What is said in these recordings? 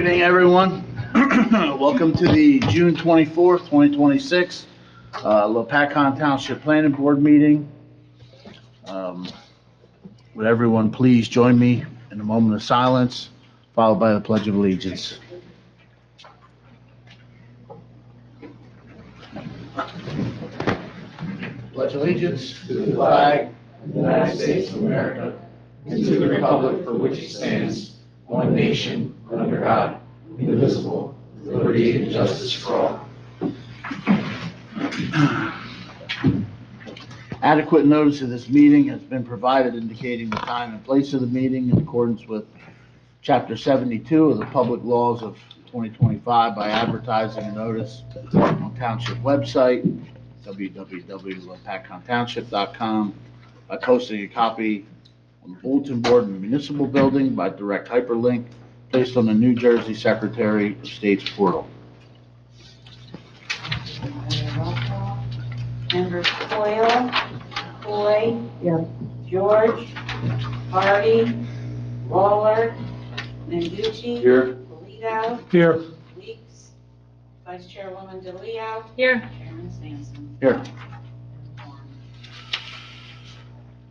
Evening, everyone. Welcome to the June 24th, 2026 Lopatcong Township Planning Board meeting. Would everyone please join me in a moment of silence, followed by the Pledge of Allegiance. Pledge allegiance to the flag of the United States of America and to the republic for which it stands, one nation, under God, indivisible, with liberty and justice for all. Adequate notice of this meeting has been provided indicating the time and place of the meeting in accordance with Chapter 72 of the Public Laws of 2025 by advertising a notice on Township website, www.lopatcongtownship.com, by posting a copy on the bulletin board in the municipal building by direct hyperlink placed on the New Jersey Secretary of State's portal. Members Coyle, Coy, George, Hardy, Waller, Menducci. Here. Polito. Here. Weeks. Vice Chairwoman DeLeo. Here. Chairman Sampson. Here.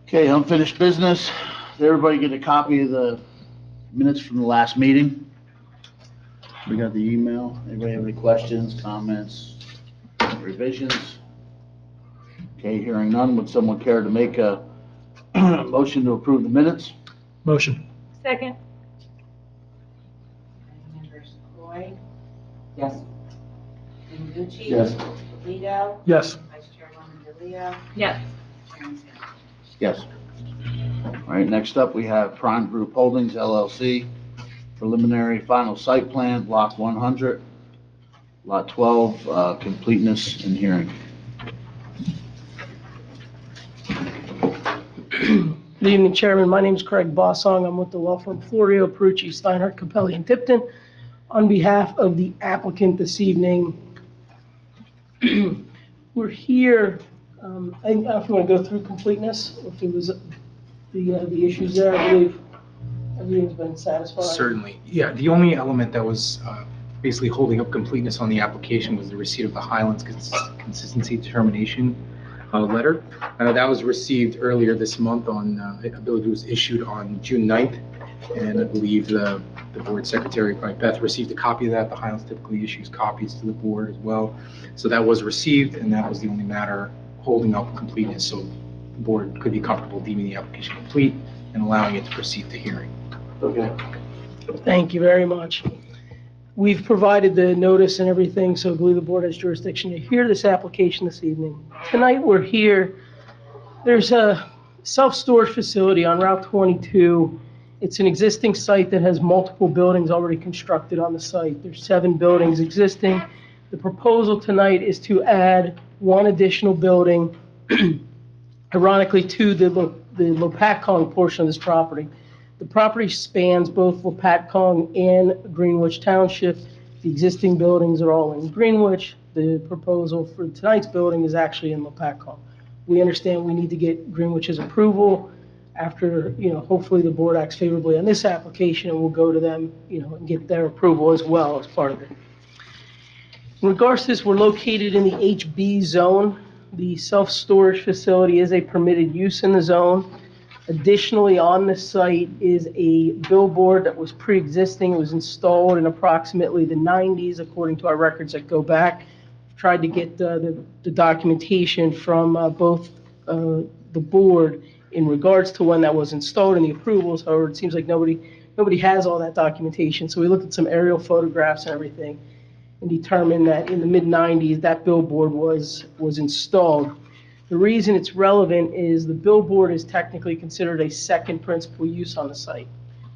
Okay, unfinished business. Did everybody get a copy of the minutes from the last meeting? We got the email. Anybody have any questions, comments, revisions? Okay, hearing none, would someone care to make a motion to approve the minutes? Motion. Second. Members Coy, Yes. Menducci. Yes. Polito. Yes. Vice Chairwoman DeLeo. Yes. Chairman Sampson. Yes. All right, next up, we have Prime Group Holdings LLC, preliminary final site plan, block 100, lot 12, completeness and hearing. Good evening, Chairman. My name is Craig Bossong. I'm with the law firm Florio, Perucci, Steinhardt, Capelli, and Tipton. On behalf of the applicant this evening, we're here, I don't know if you want to go through completeness, if there was the issues there. I believe everything's been satisfied. Certainly. Yeah, the only element that was basically holding up completeness on the application was the receipt of the Highlands Consistency Determination letter. That was received earlier this month on, I believe it was issued on June 9th, and I believe the board secretary, Beth, received a copy of that. The Highlands typically issues copies to the board as well. So that was received, and that was the only matter holding up completeness, so the board could be comfortable deeming the application complete and allowing it to proceed to hearing. Okay. Thank you very much. We've provided the notice and everything, so I believe the board has jurisdiction to hear this application this evening. Tonight, we're here. There's a self-storage facility on Route 22. It's an existing site that has multiple buildings already constructed on the site. There's 7 buildings existing. The proposal tonight is to add one additional building, ironically, to the Lopatcong portion of this property. The property spans both Lopatcong and Greenwich Township. The existing buildings are all in Greenwich. The proposal for tonight's building is actually in Lopatcong. We understand we need to get Greenwich's approval after, hopefully the board acts favorably on this application, and we'll go to them, and get their approval as well as part of it. In regards to this, we're located in the HB zone. The self-storage facility is a permitted use in the zone. Additionally, on the site is a billboard that was pre-existing. It was installed in approximately the 90s, according to our records that go back. Tried to get the documentation from both the board in regards to when that was installed and the approvals. However, it seems like nobody has all that documentation. So we looked at some aerial photographs and everything and determined that in the mid-90s that billboard was installed. The reason it's relevant is the billboard is technically considered a second principal use on the site.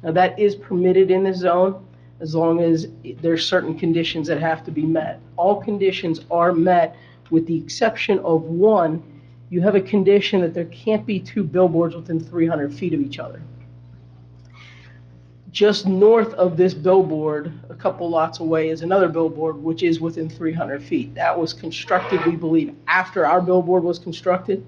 Now, that is permitted in the zone as long as there's certain conditions that have to be met. All conditions are met with the exception of one. You have a condition that there can't be 2 billboards within 300 feet of each other. Just north of this billboard, a couple lots away, is another billboard which is within 300 feet. That was constructed, we believe, after our billboard was constructed,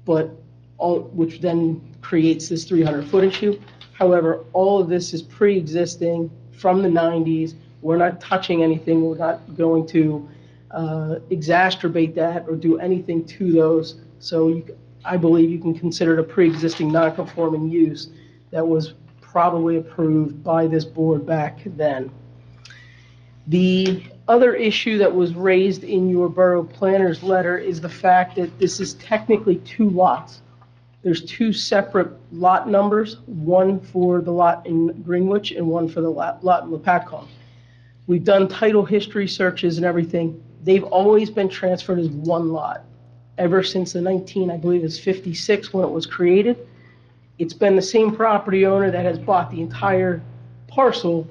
which then creates this 300-foot issue. However, all of this is pre-existing from the 90s. We're not touching anything. We're not going to exacerbate that or do anything to those. So I believe you can consider it a pre-existing non-conforming use that was probably approved by this board back then. The other issue that was raised in your borough planner's letter is the fact that this is technically 2 lots. There's 2 separate lot numbers, one for the lot in Greenwich and one for the lot in Lopatcong. We've done title history searches and everything. They've always been transferred as 1 lot. Ever since the I believe it's 56 when it was created. It's been the same property owner that has bought the entire parcel,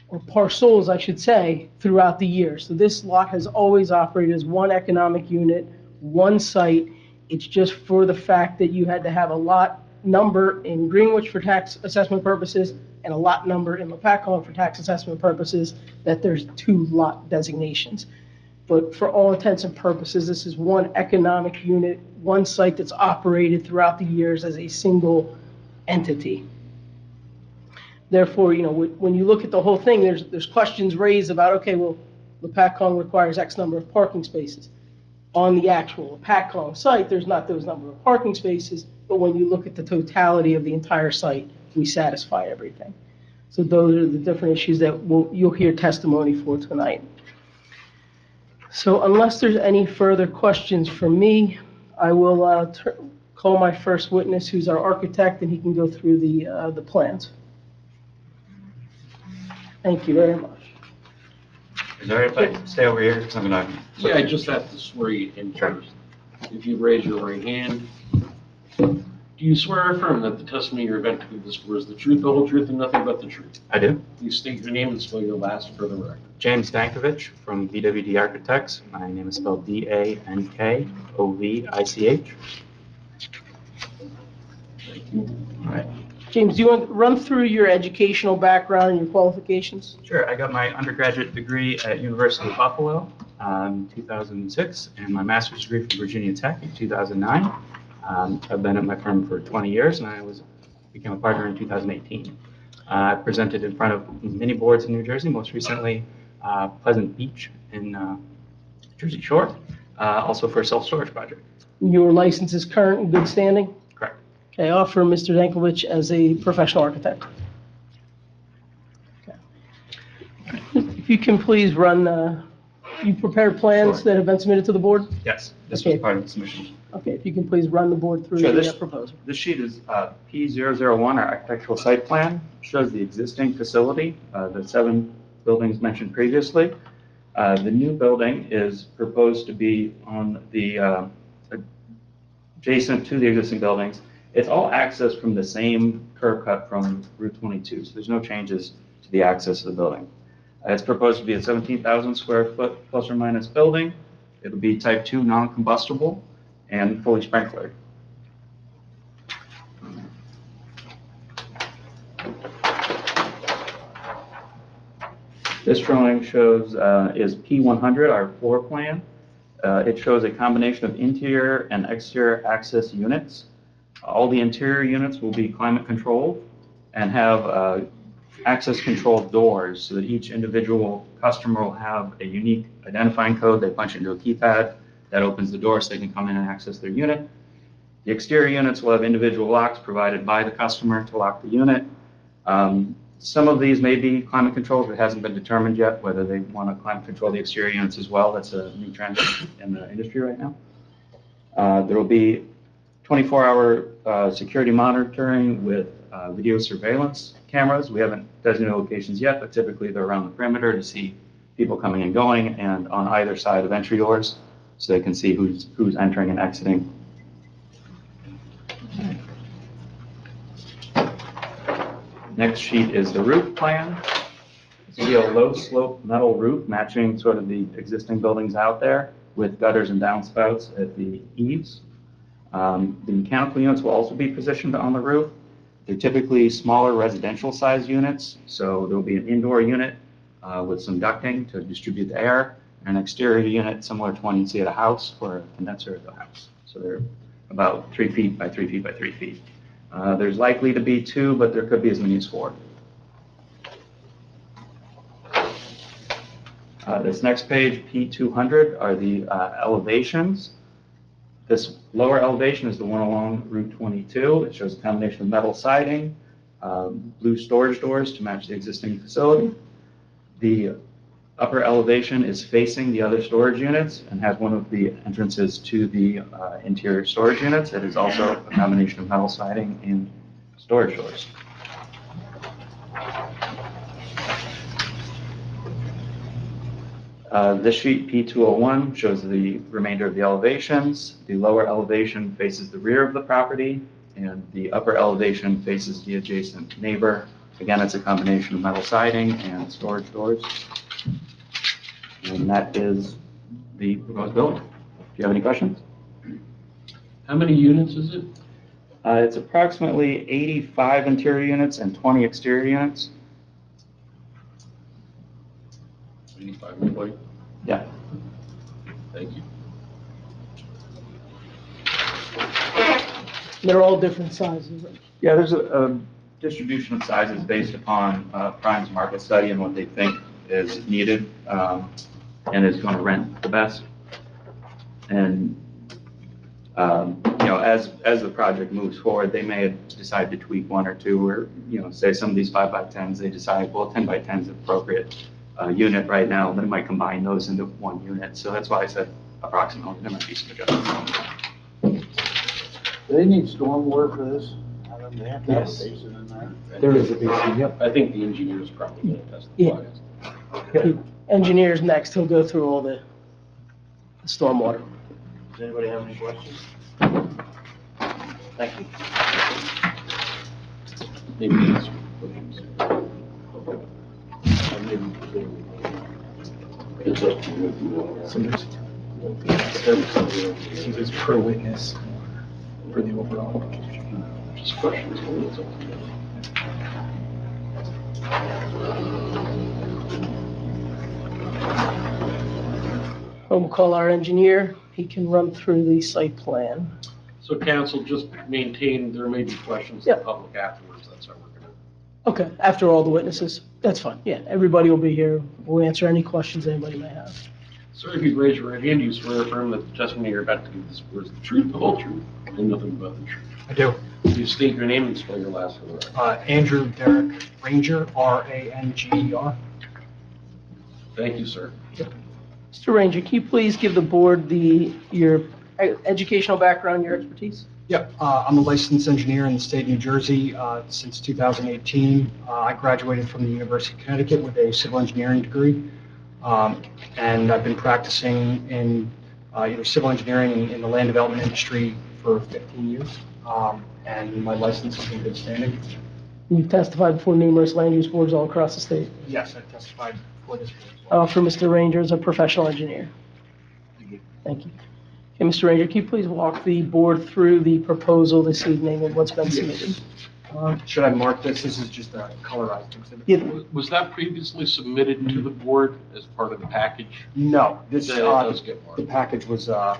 or parcels, I should say, throughout the years. So this lot has always operated as 1 economic unit, 1 site. It's just for the fact that you had to have a lot number in Greenwich for tax assessment purposes and a lot number in Lopatcong for tax assessment purposes, that there's 2 lot designations. But for all intents and purposes, this is 1 economic unit, 1 site that's operated throughout the years as a single entity. Therefore, when you look at the whole thing, there's questions raised about, okay, well, Lopatcong requires X number of parking spaces. On the actual Lopatcong site, there's not those number of parking spaces, but when you look at the totality of the entire site, we satisfy everything. So those are the different issues that you'll hear testimony for tonight. So unless there's any further questions for me, I will call my first witness, who's our architect, and he can go through the plans. Thank you very much. Is it all right if I stay over here? 'Cause I'm gonna. Yeah, I just have to swear you in first. If you raise your right hand, do you swear or affirm that the testimony you're about to give this board is the truth, the whole truth, and nothing but the truth? I do. Please state your name and spell your last for the record. James Dankovich from BWD Architects. My name is spelled Dankovich. All right. James, do you want to run through your educational background and your qualifications? Sure. I got my undergraduate degree at University of Buffalo in 2006 and my master's degree from Virginia Tech in 2009. I've been at my firm for 20 years and I became a partner in 2018. I presented in front of many boards in New Jersey, most recently Pleasant Beach in Jersey Shore, also for a self-storage project. Your license is current and good standing? Correct. Okay, I offer Mr. Dankovich as a professional architect. Okay. If you can please run, you prepared plans Sure. that have been submitted to the board? Yes, this Okay. was part of the submission. Okay, if you can please run the board through Sure, the proposal. This sheet is P001, our architectural site plan, shows the existing facility, the 7 buildings mentioned previously. The new building is proposed to be on the adjacent to the existing buildings. It's all accessed from the same curb cut from Route 22, so there's no changes to the access of the building. It's proposed to be a 17,000 square foot plus or minus building. It'll be type 2 non-combustible and fully sprinklered. This drawing shows is P100, our floor plan. It shows a combination of interior and exterior access units. All the interior units will be climate controlled and have access control doors so that each individual customer will have a unique identifying code. They punch into a keypad that opens the door so they can come in and access their unit. The exterior units will have individual locks provided by the customer to lock the unit. Some of these may be climate controlled. It hasn't been determined yet whether they want to climate control the exterior units as well. That's a new trend in the industry right now. There will be 24-hour security monitoring with video surveillance cameras. We haven't designated locations yet, but typically they're around the perimeter to see people coming and going and on either side of entry doors so they can see who's entering and exiting. Next sheet is the roof plan. It's a low slope metal roof matching sort of the existing buildings out there with gutters and downspouts at the eaves. The mechanical units will also be positioned on the roof. They're typically smaller residential size units, so there will be an indoor unit with some ducting to distribute the air, and an exterior unit similar to one you'd see at a house for a condenser at the house. So they're about 3 feet by 3 feet by 3 feet. There's likely to be 2, but there could be as many as 4. This next page, P200, are the elevations. This lower elevation is the one along Route 22. It shows a combination of metal siding, blue storage doors to match the existing facility. The upper elevation is facing the other storage units and has one of the entrances to the interior storage units. It is also a combination of metal siding and storage doors. This sheet, P201, shows the remainder of the elevations. The lower elevation faces the rear of the property, and the upper elevation faces the adjacent neighbor. Again, it's a combination of metal siding and storage doors. And that is the proposed building. Do you have any questions? How many units is it? It's approximately 85 interior units and 20 exterior units. 85 anybody? Yeah. Thank you. They're all different sizes. Right? Yeah, there's a distribution of sizes based upon Prime's market study and what they think is needed and is going to rent the best. And as the project moves forward, they may decide to tweak one or two, or say some of these 5x10s, they decide, well, 10x10 is appropriate unit right now. They might combine those into one unit. So that's why I said approximately. There might be some adjustments. Do they need stormwater for this? They have to have a Yes. basin in there. There is a basin, yep. I think the engineer's probably going to testify. Yeah. Engineers next, he'll go through all the stormwater. Does anybody have any questions? Thank you. Maybe it's it's up to you if you want. So there's per witness for the overall. Just questions. It's up to you. We'll call our engineer. He can run through the site plan. So council, just maintain, there may be questions to Yeah. the public afterwards, that's how we're gonna. Okay, after all the witnesses, that's fine. Yeah, everybody will be here. We'll answer any questions anybody may have. Sir, if you'd raise your right hand, do you swear or affirm that the testimony you're about to give this board is the truth, the whole truth, and nothing but the truth? I do. Do you state your name and spell your last for the record? Andrew Derek Ranger, Ranger. Thank you, sir. Mr. Ranger, can you please give the board your educational background, your expertise? Yep, I'm a licensed engineer in the state of New Jersey since 2018. I graduated from the University of Connecticut with a civil engineering degree, and I've been practicing in either civil engineering and in the land development industry for 15 years, and my license is in good standing. You've testified before numerous land use boards all across the state. Yes, I testified before this board as well. For Mr. Ranger as a professional engineer. Thank you. Okay, Mr. Ranger, can you please walk the board through the proposal this evening and what's been submitted? Should I mark this? This is just a colorized exhibit. Yeah, Was that previously submitted to the board as part of the package? No, this, It does get the marked. package was the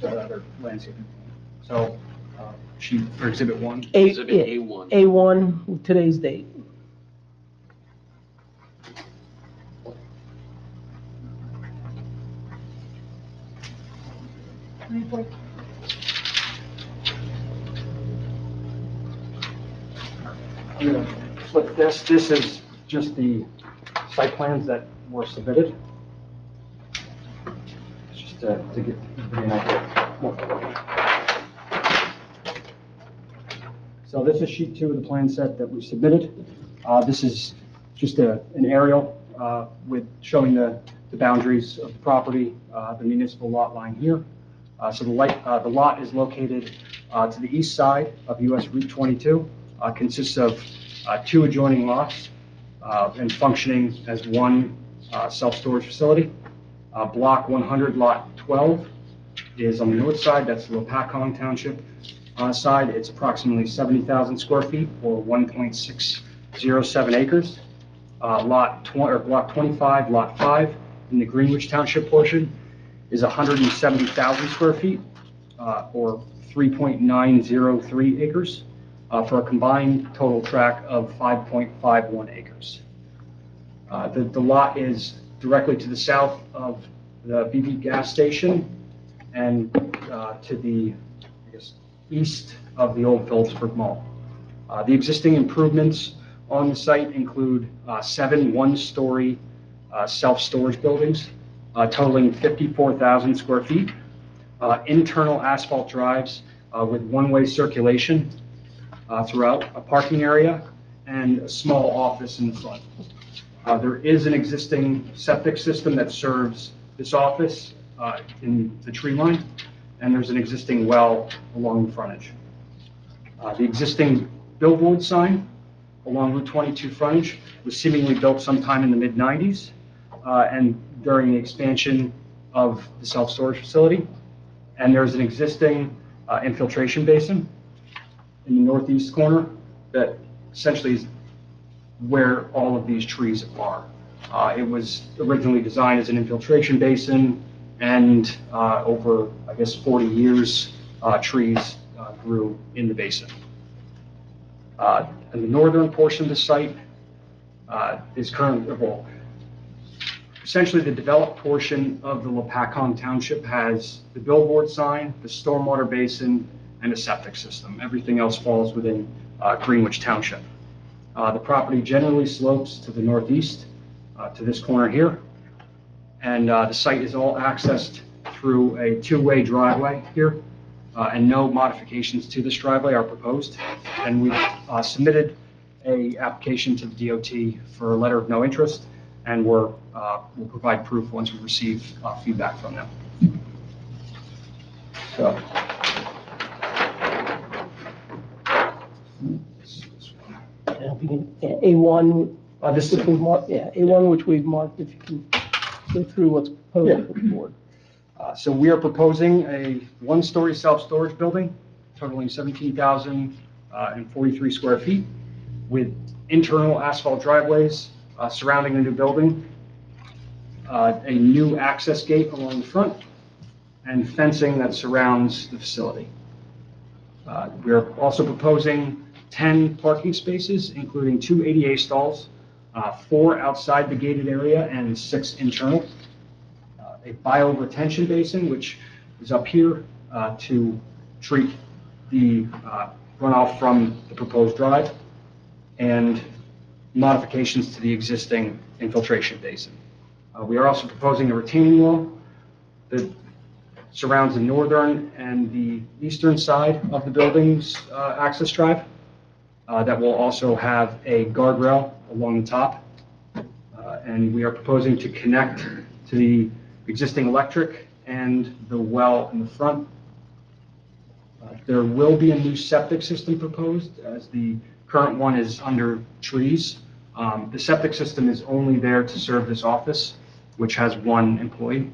other landscaping. So, sheet for exhibit 1. Exhibit yeah, A1. A1 with today's date. I'm gonna flip this. This is just the site plans that were submitted. Just to get everybody an idea. So this is sheet 2 of the plan set that we submitted. This is just an aerial with showing the boundaries of the property, the municipal lot line here. So the lot is located to the east side of US Route 22. Consists of 2 adjoining lots and functioning as one self-storage facility. Block 100, Lot 12 is on the north side. That's the Lopatcong Township side. It's approximately 70,000 square feet or 1.607 acres. Block 25, Lot 5 in the Greenwich Township portion is 170,000 square feet or 3.903 acres. For a combined total tract of 5.51 acres. The lot is directly to the south of the BP gas station and to the, I guess, east of the old Phillipsburg Mall. The existing improvements on the site include 7 one-story self-storage buildings totaling 54,000 square feet, internal asphalt drives with one-way circulation throughout, a parking area, and a small office in the front. There is an existing septic system that serves this office in the tree line, and there's an existing well along the frontage. The existing billboard sign along Route 22 frontage was seemingly built sometime in the mid-90s and during the expansion of the self-storage facility. And there's an existing infiltration basin in the northeast corner that essentially is where all of these trees are. It was originally designed as an infiltration basin, and over, I guess, 40 years, trees grew in the basin. And the northern portion of the site is currently, well, essentially the developed portion of the Lopatcong Township has the billboard sign, the stormwater basin, and a septic system. Everything else falls within Greenwich Township. The property generally slopes to the northeast, to this corner here, and the site is all accessed through a two-way driveway here, and no modifications to this driveway are proposed. And we've submitted a application to the DOT for a letter of no interest, and we'll provide proof once we receive feedback from them. So. A1, This which is, we've marked, yeah, A1, which we've marked, if you can go through what's proposed with the board. so we are proposing a one-story self-storage building totaling 17,043 square feet with internal asphalt driveways surrounding the new building, a new access gate along the front, and fencing that surrounds the facility. We are also proposing 10 parking spaces, including 2 ADA stalls, 4 outside the gated area and 6 internal. A bio-retention basin, which is up here to treat the runoff from the proposed drive, and modifications to the existing infiltration basin. We are also proposing a retaining wall that surrounds the northern and the eastern side of the building's access drive. That will also have a guardrail along the top. And we are proposing to connect to the existing electric and the well in the front. There will be a new septic system proposed, as the current one is under trees. The septic system is only there to serve this office, which has 1 employee.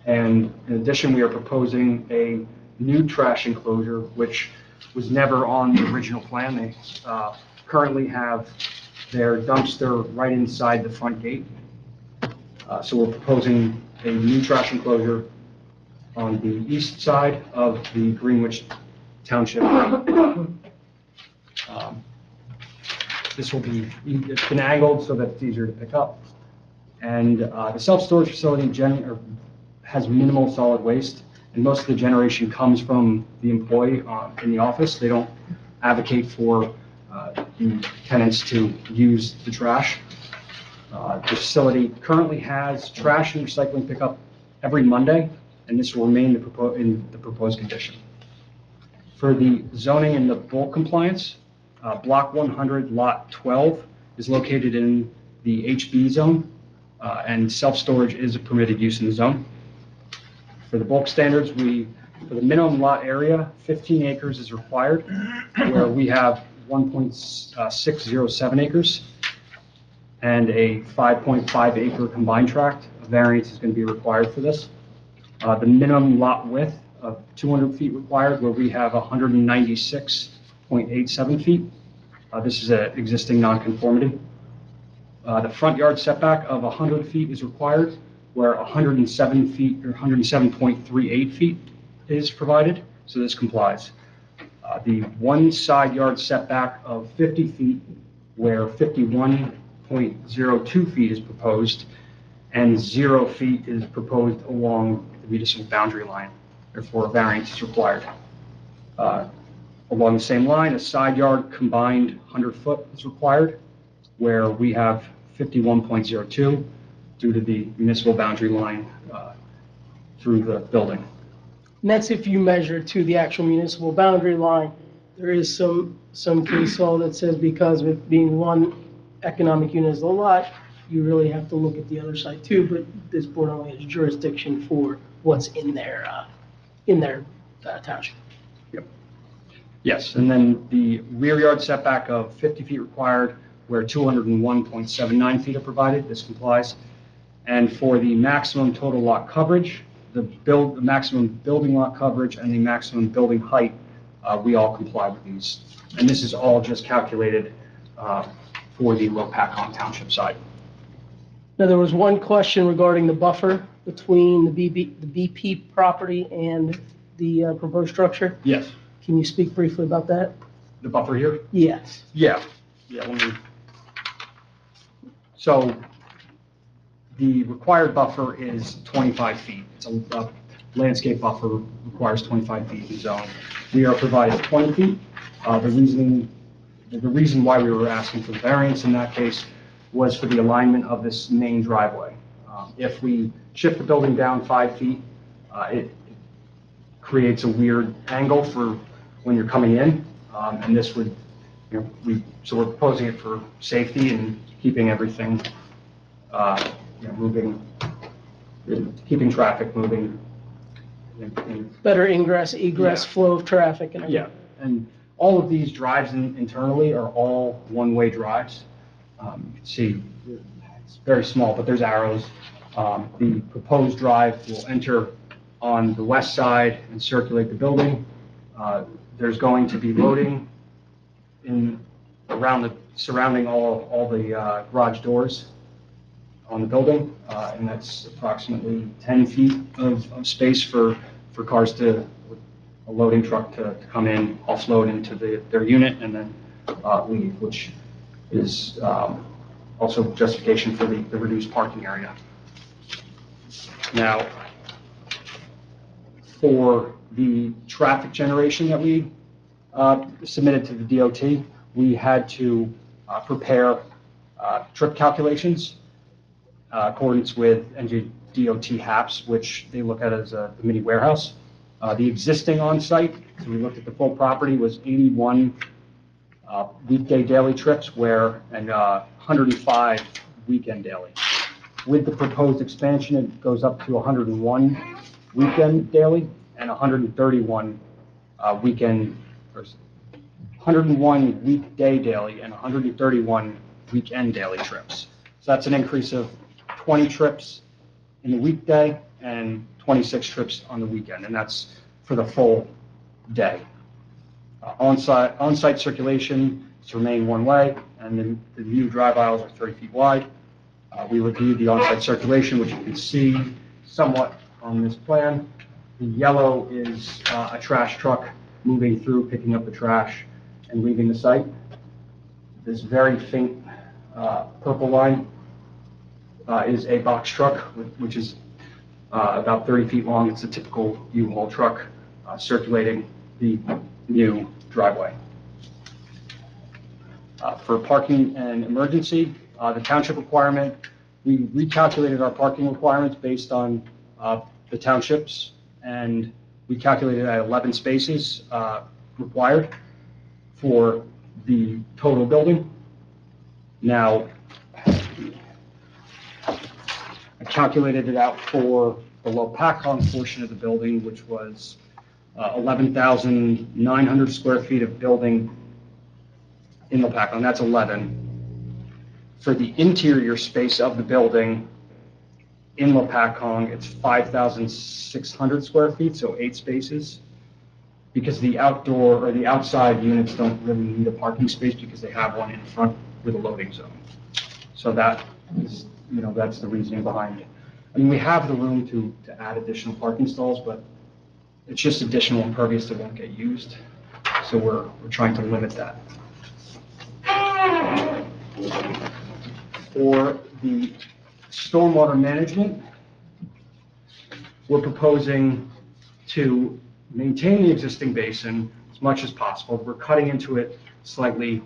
And in addition, we are proposing a new trash enclosure, which was never on the original plan. They currently have their dumpster right inside the front gate. So we're proposing a new trash enclosure on the east side of the Greenwich Township. This will be, it's been angled so that it's easier to pick up. And the self-storage facility has minimal solid waste, and most of the generation comes from the employee in the office. They don't advocate for the tenants to use the trash. The facility currently has trash and recycling pickup every Monday, and this will remain in the proposed condition. For the zoning and the bulk compliance, Block 100, Lot 12 is located in the HB zone, and self-storage is a permitted use in the zone. For the bulk standards, for the minimum lot area, 15 acres is required, where we have 1.607 acres, and a 5.5 acre combined tract. A variance is going to be required for this. The minimum lot width of 200 feet required, where we have 196.87 feet. This is an existing nonconformity. The front yard setback of 100 feet is required, where 107 feet or 107.38 feet is provided, so this complies. The one side yard setback of 50 feet, where 51.02 feet is proposed, and 0 feet is proposed along the municipal boundary line. Therefore, a variance is required. Along the same line, a side yard combined 100-foot is required, where we have 51.02 due to the municipal boundary line through the building. And that's if you measure to the actual municipal boundary line. There is some case law that says because of it being one economic unit as a lot, you really have to look at the other side too, but this board only has jurisdiction for what's in their township. Yes, and then the rear yard setback of 50 feet required, where 201.79 feet are provided, this complies. And for the maximum total lot coverage, the maximum building lot coverage and the maximum building height, we all comply with these. And this is all just calculated for the Lopatcong Township side. Now, there was one question regarding the buffer between the BP property and the proposed structure. Yes. Can you speak briefly about that? The buffer here? Yes. Yeah. So the required buffer is 25 feet. It's a landscape buffer requires 25 feet in zone. We are provided 20 feet. The reason why we were asking for the variance in that case was for the alignment of this main driveway. If we shift the building down 5 feet, it creates a weird angle for when you're coming in, and this would, so we're proposing it for safety and keeping everything, moving, keeping traffic moving. Better ingress, egress, flow of traffic and everything. Yeah, and all of these drives internally are all one-way drives. You can see it's very small, but there's arrows. The proposed drive will enter on the west side and circulate the building. There's going to be loading surrounding all the garage doors on the building, and that's approximately 10 feet of space for cars a loading truck to come in, offload into their unit, and then leave, which is also justification for the reduced parking area. Now, for the traffic generation that we submitted to the DOT, we had to prepare trip calculations in accordance with NJDOT HAPS, which they look at as a mini warehouse. The existing on-site, so we looked at the full property, was 81 weekday daily trips and 105 weekend daily. With the proposed expansion, it goes up to 101 weekend daily and 131 101 weekday daily and 131 weekend daily trips. So that's an increase of 20 trips in the weekday and 26 trips on the weekend, and that's for the full day. On-site circulation is to remain one way, and then the new drive aisles are 30 feet wide. We reviewed the on-site circulation, which you can see somewhat on this plan. The yellow is a trash truck moving through, picking up the trash and leaving the site. This very faint purple line is a box truck, which is about 30 feet long. It's a typical U-Haul truck circulating the new driveway. For parking and emergency, the township requirement, we recalculated our parking requirements based on the townships, and we calculated at 11 spaces required for the total building. Now, I calculated it out for the Lopatcong portion of the building, which was 11,900 square feet of building in Lopatcong. That's 11. For the interior space of the building in Lopatcong, it's 5,600 square feet, so 8 spaces. Because the outdoor or the outside units don't really need a parking space because they have one in front with a loading zone. So that is, that's the reasoning behind it. I mean, we have the room to add additional parking stalls, but it's just additional impervious that won't get used. So we're trying to limit that. For the stormwater management, we're proposing to maintain the existing basin as much as possible. We're cutting into it slightly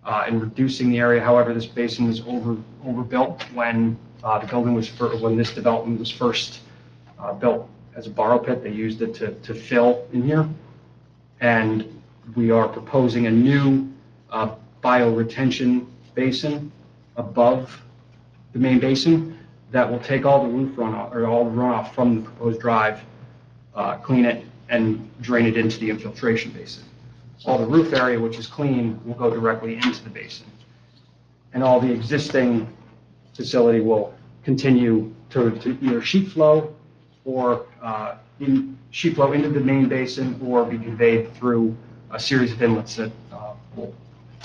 and reducing the area. However, this basin was overbuilt when when this development was first built as a borrow pit. They used it to fill in here. And we are proposing a new bioretention basin above the main basin that will take all the roof runoff, or all the runoff from the proposed drive, clean it, and drain it into the infiltration basin. All the roof area, which is clean, will go directly into the basin. And all the existing facility will continue to either sheet flow or sheet flow into the main basin, or be conveyed through a series of inlets that will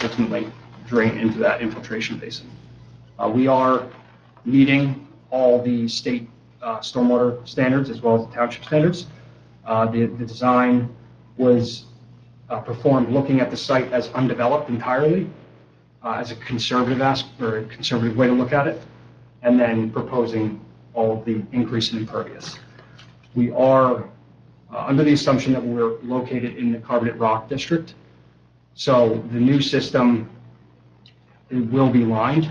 ultimately drain into that infiltration basin. We are meeting all the state stormwater standards as well as the township standards. The design was performed looking at the site as undeveloped entirely, as a conservative way to look at it, and then proposing all of the increase in impervious. We are under the assumption that we're located in the carbonate rock district, so the new system, it will be lined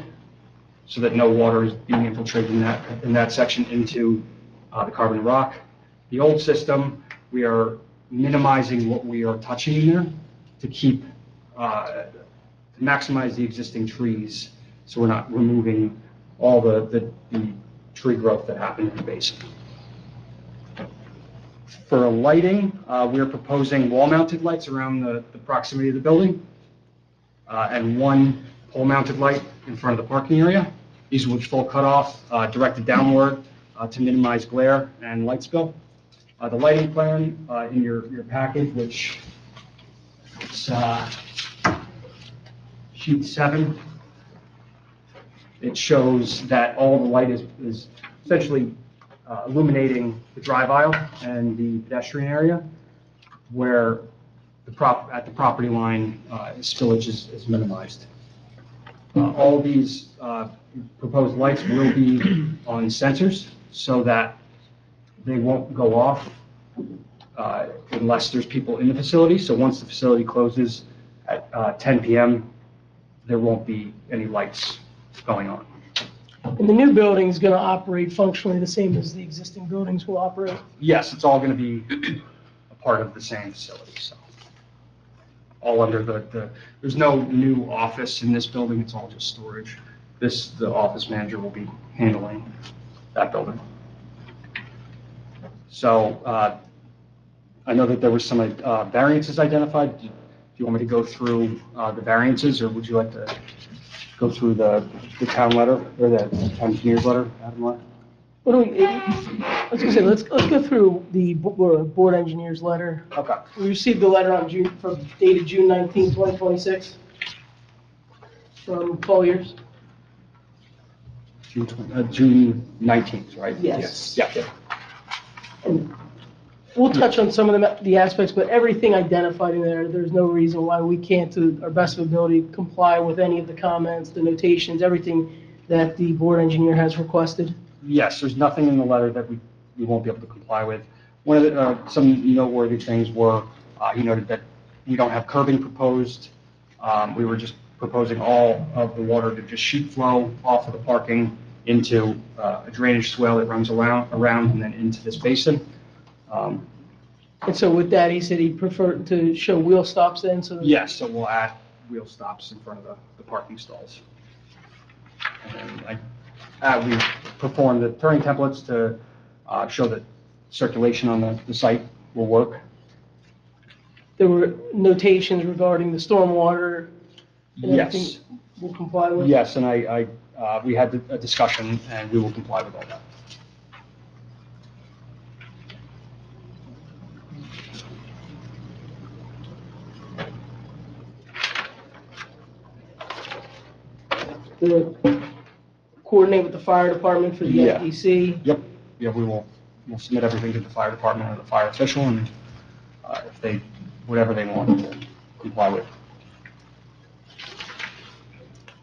so that no water is being infiltrated in that section into the carbonate rock. The old system, we are minimizing what we are touching in there to keep, to maximize the existing trees, so we're not removing all the tree growth that happened in the basin. For lighting, we are proposing wall-mounted lights around the proximity of the building, and one pole-mounted light in front of the parking area. These will be full cutoff, directed downward to minimize glare and light spill. The lighting plan in your package, which is sheet 7, it shows that all the light is essentially illuminating the drive aisle and the pedestrian area, where at the property line, spillage is minimized. All these proposed lights will be on sensors so that they won't go off unless there's people in the facility. So once the facility closes at 10 p.m., there won't be any lights going on. And the new building is going to operate functionally the same as the existing buildings will operate? Yes, it's all going to be a part of the same facility, so. All under there's no new office in this building, it's all just storage. The office manager will be handling that building. So, I know that there were some variances identified. Do you want me to go through the variances, or would you like to go through the town letter, or the town engineer's letter, Adam? What do we, I was gonna say, let's go through the board engineer's letter. Okay. We received the letter on dated June 19, 2026, from Colliers. June 19th, right? Yes. Yeah. And we'll touch on some of the aspects, but everything identified in there, there's no reason why we can't, to our best of ability, comply with any of the comments, the notations, everything that the board engineer has requested. Yes, there's nothing in the letter that we won't be able to comply with. One of the, some noteworthy things were, he noted that we don't have curbing proposed. We were just proposing all of the water to just sheet flow off of the parking into a drainage swale that runs around and then into this basin. And so with that, he said he preferred to show wheel stops then, so. Yes, so we'll add wheel stops in front of the parking stalls. And then we performed the turning templates to show that circulation on the site will work. There were notations regarding the stormwater and Yes. everything we'll comply with? Yes, and we had a discussion, and we will comply with all that. Coordinate with the fire department for the Yeah. FDC? Yep, yeah, we'll submit everything to the fire department or the fire official, and if they, whatever they want to comply with.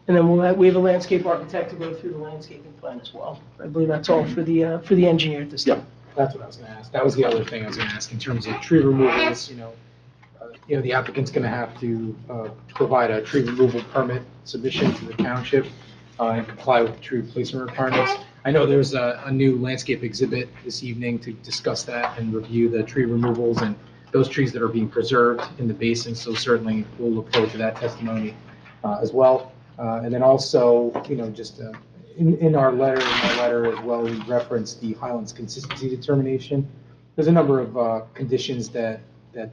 And then we have a landscape architect to go through the landscaping plan as well. I believe that's all for the engineer at this time. That's what I was gonna ask. That was the other thing I was gonna ask in terms of tree removals, the applicant's gonna have to, provide a tree removal permit submission to the township, and comply with the tree replacement requirements. I know there's a new landscape exhibit this evening to discuss that and review the tree removals and those trees that are being preserved in the basin, so certainly we'll look forward to that testimony, as well. And then also, just, in our letter as well, we referenced the Highlands consistency determination. There's a number of conditions that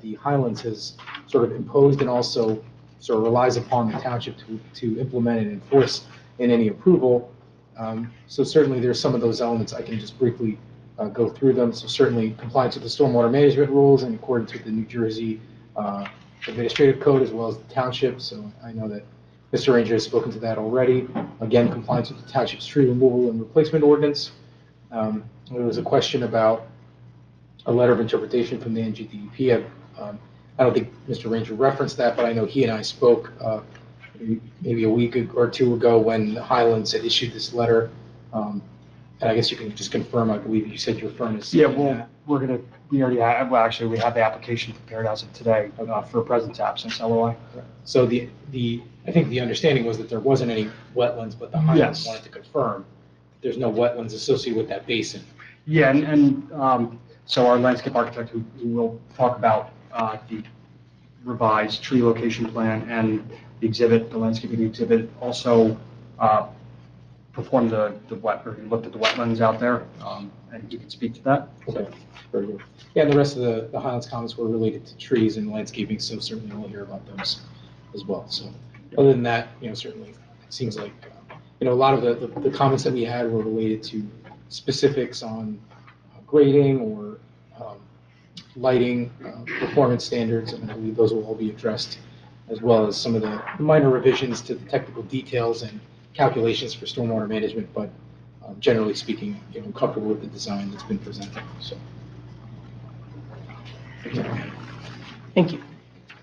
the Highlands has sort of imposed and also sort of relies upon the township to implement and enforce in any approval. So certainly there's some of those elements. I can just briefly go through them. So certainly compliance with the stormwater management rules in accordance with the New Jersey Administrative Code as well as the township. So I know that Mr. Ranger has spoken to that already. Again, compliance with the township's tree removal and replacement ordinance. There was a question about a letter of interpretation from the NJDEP. I don't think Mr. Ranger referenced that, but I know he and I spoke maybe a week or two ago when the Highlands had issued this letter. And I guess you can just confirm, I believe you said your firm is. Yeah, well, we already have, well, actually, we have the application prepared as of today for a presence absence LOI. So I think the understanding was that there wasn't any wetlands, but the Highlands Yes. wanted to confirm that there's no wetlands associated with that basin. Yeah, and so our landscape architect who will talk about the revised tree location plan and the exhibit, the landscaping exhibit, also performed or he looked at the wetlands out there, and he can speak to that. Okay, very good. Yeah, and the rest of the Highlands comments were related to trees and landscaping, so certainly we'll hear about those as well. So other than that, certainly it seems like, a lot of the comments that we had were related to specifics on grading or lighting, performance standards, and I believe those will all be addressed, as well as some of the minor revisions to the technical details and calculations for stormwater management, but generally speaking, I'm comfortable with the design that's been presented, so. Thank you.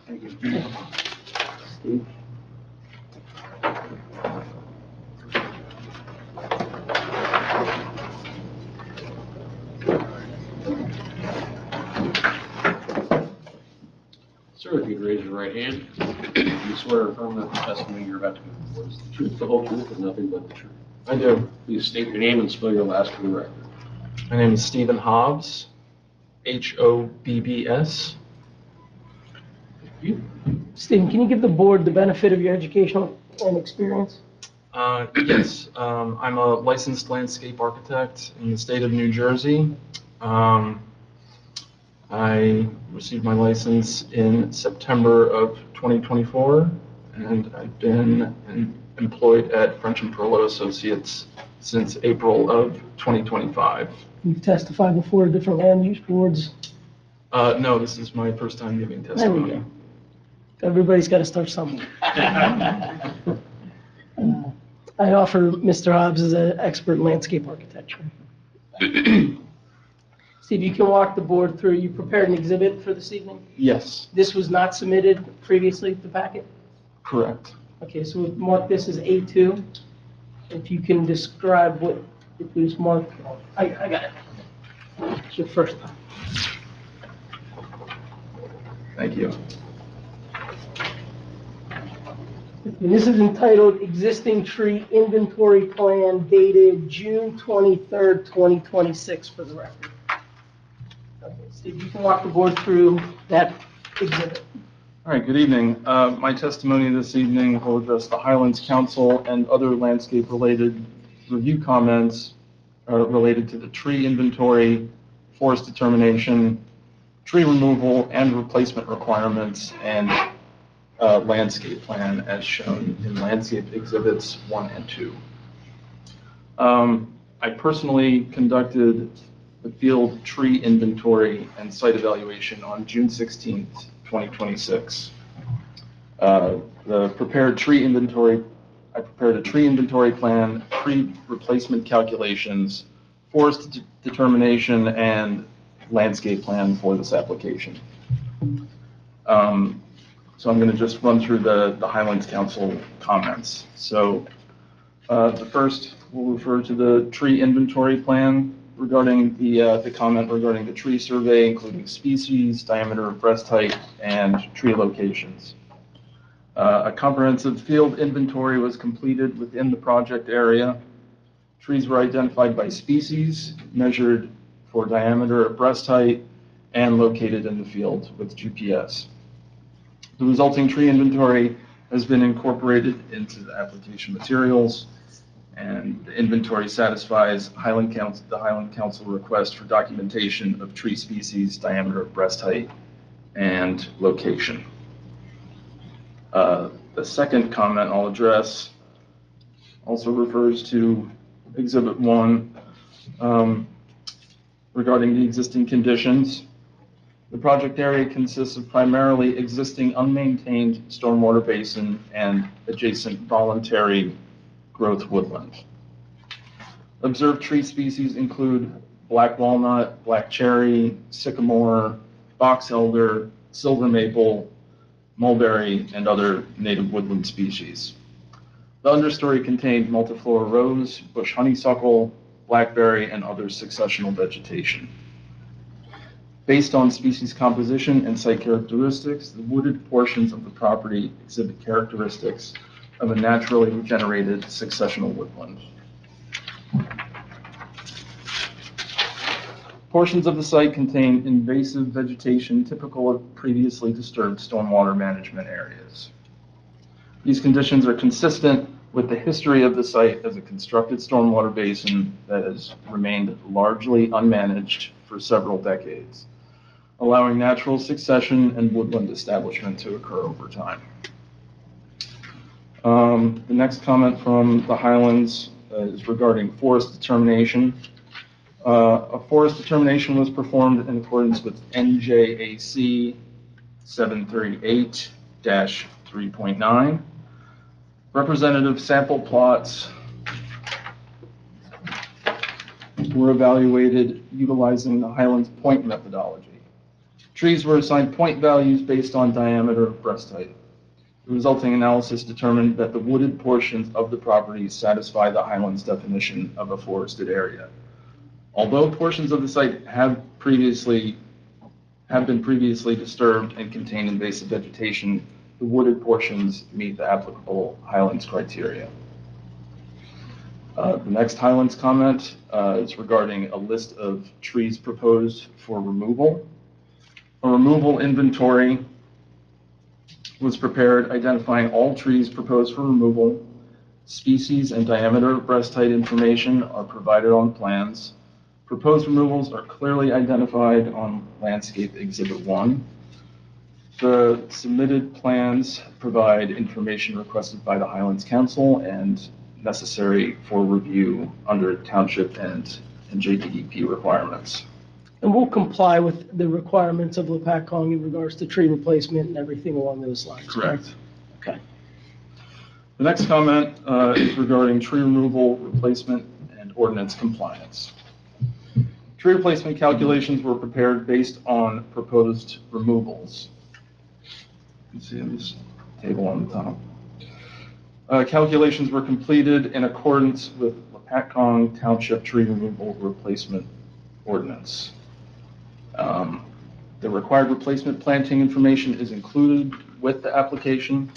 Thank you. Steve? Sir, if you'd raise your right hand, you swear or affirm that the testimony you're about to give before is the truth, the whole truth, and nothing but the truth. I do. Please state your name and spell your last for the record. My name is Stephen Hobbs, Hobbs. Stephen, can you give the board the benefit of your educational and experience? Yes, I'm a licensed landscape architect in the state of New Jersey. I received my license in September of 2024, and I've been employed at French and Perlow Associates since April of 2025. You've testified before different land use boards. No, this is my first time giving There we testimony. go. Everybody's got to start somewhere. I offer Mr. Hobbs as an expert in landscape architecture. Steve, you can walk the board through, you prepared an exhibit for this evening? Yes, This was not submitted previously to the packet? correct. Okay, so we'll mark this as A2. If you can describe what it was marked, I got it. It's your first time. Thank you. And this is entitled Existing Tree Inventory Plan dated June 23rd, 2026 for the record. Okay, Steve, you can walk the board through that exhibit. All right, good evening. My testimony this evening will address the Highlands Council and other landscape-related review comments related to the tree inventory, forest determination, tree removal and replacement requirements, and landscape plan as shown in landscape exhibits 1 and 2. I personally conducted the field tree inventory and site evaluation on June 16th, 2026. I prepared a tree inventory plan, tree replacement calculations, forest determination, and landscape plan for this application. So I'm going to just run through the Highlands Council comments. So the first, we'll refer to the tree inventory plan regarding the comment regarding the tree survey, including species, diameter of breast height, and tree locations. A comprehensive field inventory was completed within the project area. Trees were identified by species, measured for diameter of breast height, and located in the field with GPS. The resulting tree inventory has been incorporated into the application materials, and the inventory satisfies the Highland Council request for documentation of tree species, diameter of breast height, and location. The second comment I'll address also refers to Exhibit 1 regarding the existing conditions. The project area consists of primarily existing unmaintained stormwater basin and adjacent voluntary growth woodland. Observed tree species include black walnut, black cherry, sycamore, box elder, silver maple, mulberry, and other native woodland species. The understory contained multiflora rose, bush honeysuckle, blackberry, and other successional vegetation. Based on species composition and site characteristics, the wooded portions of the property exhibit characteristics of a naturally regenerated successional woodland. Portions of the site contain invasive vegetation typical of previously disturbed stormwater management areas. These conditions are consistent with the history of the site as a constructed stormwater basin that has remained largely unmanaged for several decades, allowing natural succession and woodland establishment to occur over time. The next comment from the Highlands is regarding forest determination. A forest determination was performed in accordance with NJAC 738-3.9. Representative sample plots were evaluated utilizing the Highlands point methodology. Trees were assigned point values based on diameter of breast height. The resulting analysis determined that the wooded portions of the property satisfy the Highlands definition of a forested area. Although portions of the site have been previously disturbed and contain invasive vegetation, the wooded portions meet the applicable Highlands criteria. The next Highlands comment is regarding a list of trees proposed for removal. A removal inventory was prepared identifying all trees proposed for removal. Species and diameter of breast height information are provided on plans. Proposed removals are clearly identified on Landscape Exhibit 1. The submitted plans provide information requested by the Highlands Council and necessary for review under Township and JDEP requirements. And we'll comply with the requirements of Lopatcong in regards to tree replacement and everything along those lines. Correct. Okay. The next comment is regarding tree removal, replacement, and ordinance compliance. Tree replacement calculations were prepared based on proposed removals. You can see in this table on the top. Calculations were completed in accordance with Lopatcong Township Tree Removal Replacement Ordinance. The required replacement planting information is included with the application.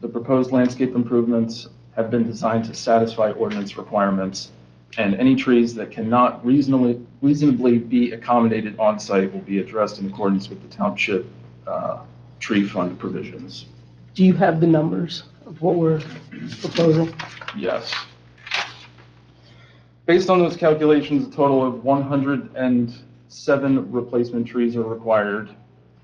The proposed landscape improvements have been designed to satisfy ordinance requirements, and any trees that cannot reasonably be accommodated on site will be addressed in accordance with the Township tree fund provisions. Do you have the numbers of what we're proposing? Yes. Based on those calculations, a total of 107 replacement trees are required.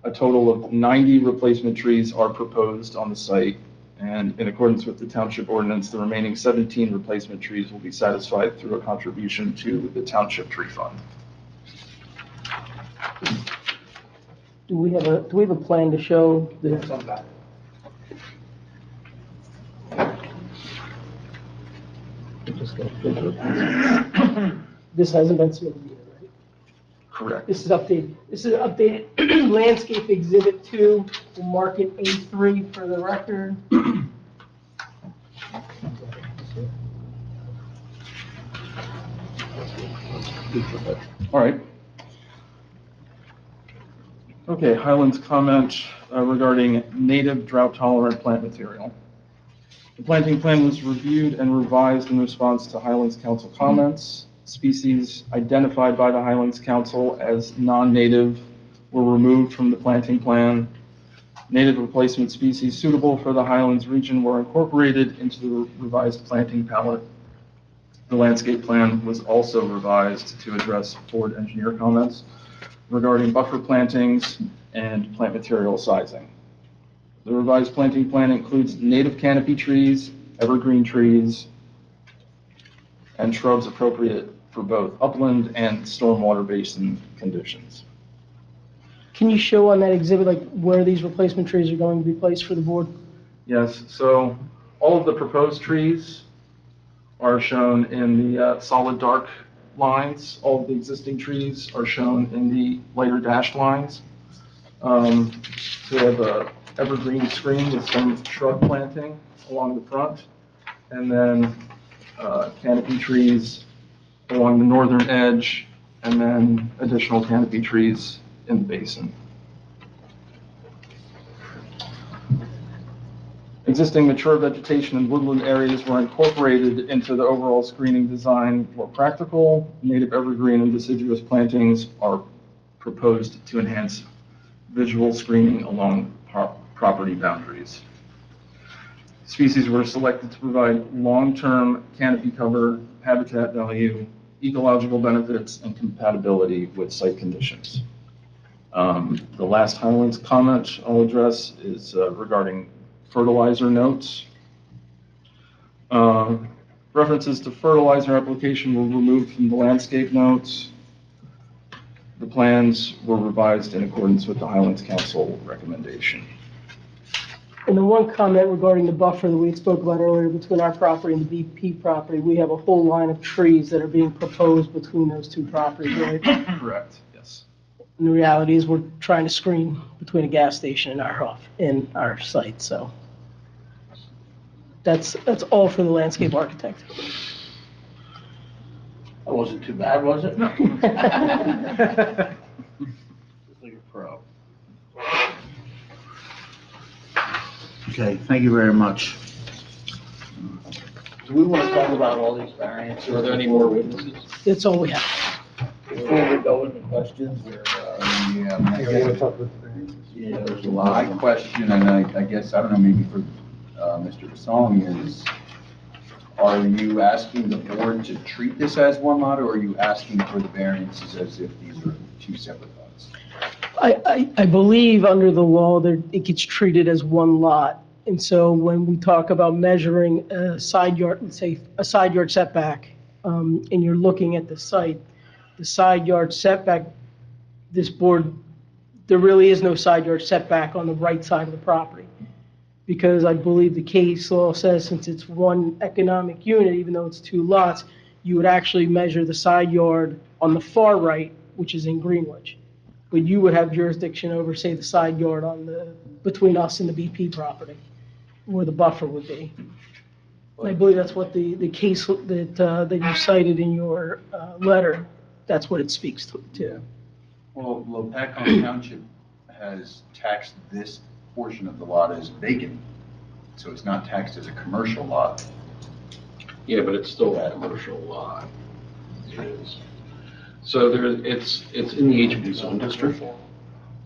A total of 90 replacement trees are proposed on the site. And in accordance with the Township ordinance, the remaining 17 replacement trees will be satisfied through a contribution to the Township Tree Fund. Do we have a plan to show the? This hasn't been submitted yet, right? Correct. This is updated. This is updated landscape exhibit 2. We'll mark it A3 for the record. All right. Okay, Highlands comment regarding native drought-tolerant plant material. The planting plan was reviewed and revised in response to Highlands Council comments. Species identified by the Highlands Council as non-native were removed from the planting plan. Native replacement species suitable for the Highlands region were incorporated into the revised planting palette. The landscape plan was also revised to address board engineer comments regarding buffer plantings and plant material sizing. The revised planting plan includes native canopy trees, evergreen trees, and shrubs appropriate for both upland and stormwater basin conditions. Can you show on that exhibit like where these replacement trees are going to be placed for the board? Yes, so all of the proposed trees are shown in the solid dark lines. All of the existing trees are shown in the lighter dashed lines. So we have a evergreen screen with some shrub planting along the front, and then canopy trees along the northern edge, and then additional canopy trees in the basin. Existing mature vegetation and woodland areas were incorporated into the overall screening design for practical. Native evergreen and deciduous plantings are proposed to enhance visual screening along property boundaries. Species were selected to provide long-term canopy cover, habitat value, ecological benefits, and compatibility with site conditions. The last Highlands comment I'll address is regarding fertilizer notes. References to fertilizer application were removed from the landscape notes. The plans were revised in accordance with the Highlands Council recommendation. And the one comment regarding the buffer that we had spoke about earlier between our property and the BP property, we have a whole line of trees that are being proposed between those two properties, right? Correct, yes. And the reality is we're trying to screen between a gas station and our site, so. That's all for the landscape architect. That wasn't too bad, was it? No. Just like a pro. Okay, thank you very much. Do we want to talk about all these variants? Are there any more witnesses? That's all we have. Before we go into questions, Yeah, there's a my lot. question, and I guess, I don't know, maybe for Mr. Basong is, are you asking the board to treat this as one lot, or are you asking for the variances as if these are two separate lots? I believe under the law, it gets treated as one lot. And so when we talk about measuring a side yard, let's say a side yard setback, and you're looking at the site, the side yard setback, this board, there really is no side yard setback on the right side of the property. Because I believe the case law says since it's one economic unit, even though it's two lots, you would actually measure the side yard on the far right, which is in Greenwich. But you would have jurisdiction over, say, the side yard between us and the BP property, where the buffer would be. And I believe that's what the case that you cited in your letter, that's what it speaks to. Well, Lopatcong Township has taxed this portion of the lot as vacant, so it's not taxed as a commercial lot. Yeah, but it's still a commercial lot. It is. So it's in the HB zone district,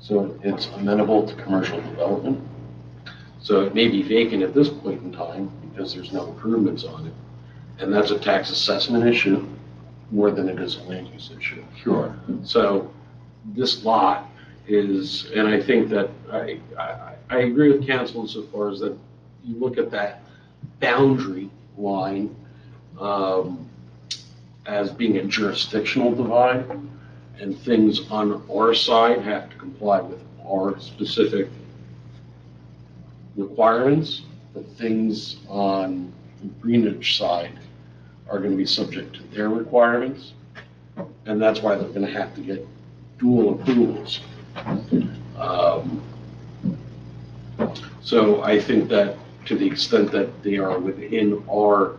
so it's amenable to commercial development. So it may be vacant at this point in time because there's no improvements on it. And that's a tax assessment issue more than it is a land use issue. Sure. So this lot is, and I think that I agree with council insofar as that you look at that boundary line as being a jurisdictional divide, and things on our side have to comply with our specific requirements, but things on the Greenwich side are going to be subject to their requirements, and that's why they're going to have to get dual approvals. So I think that to the extent that they are within our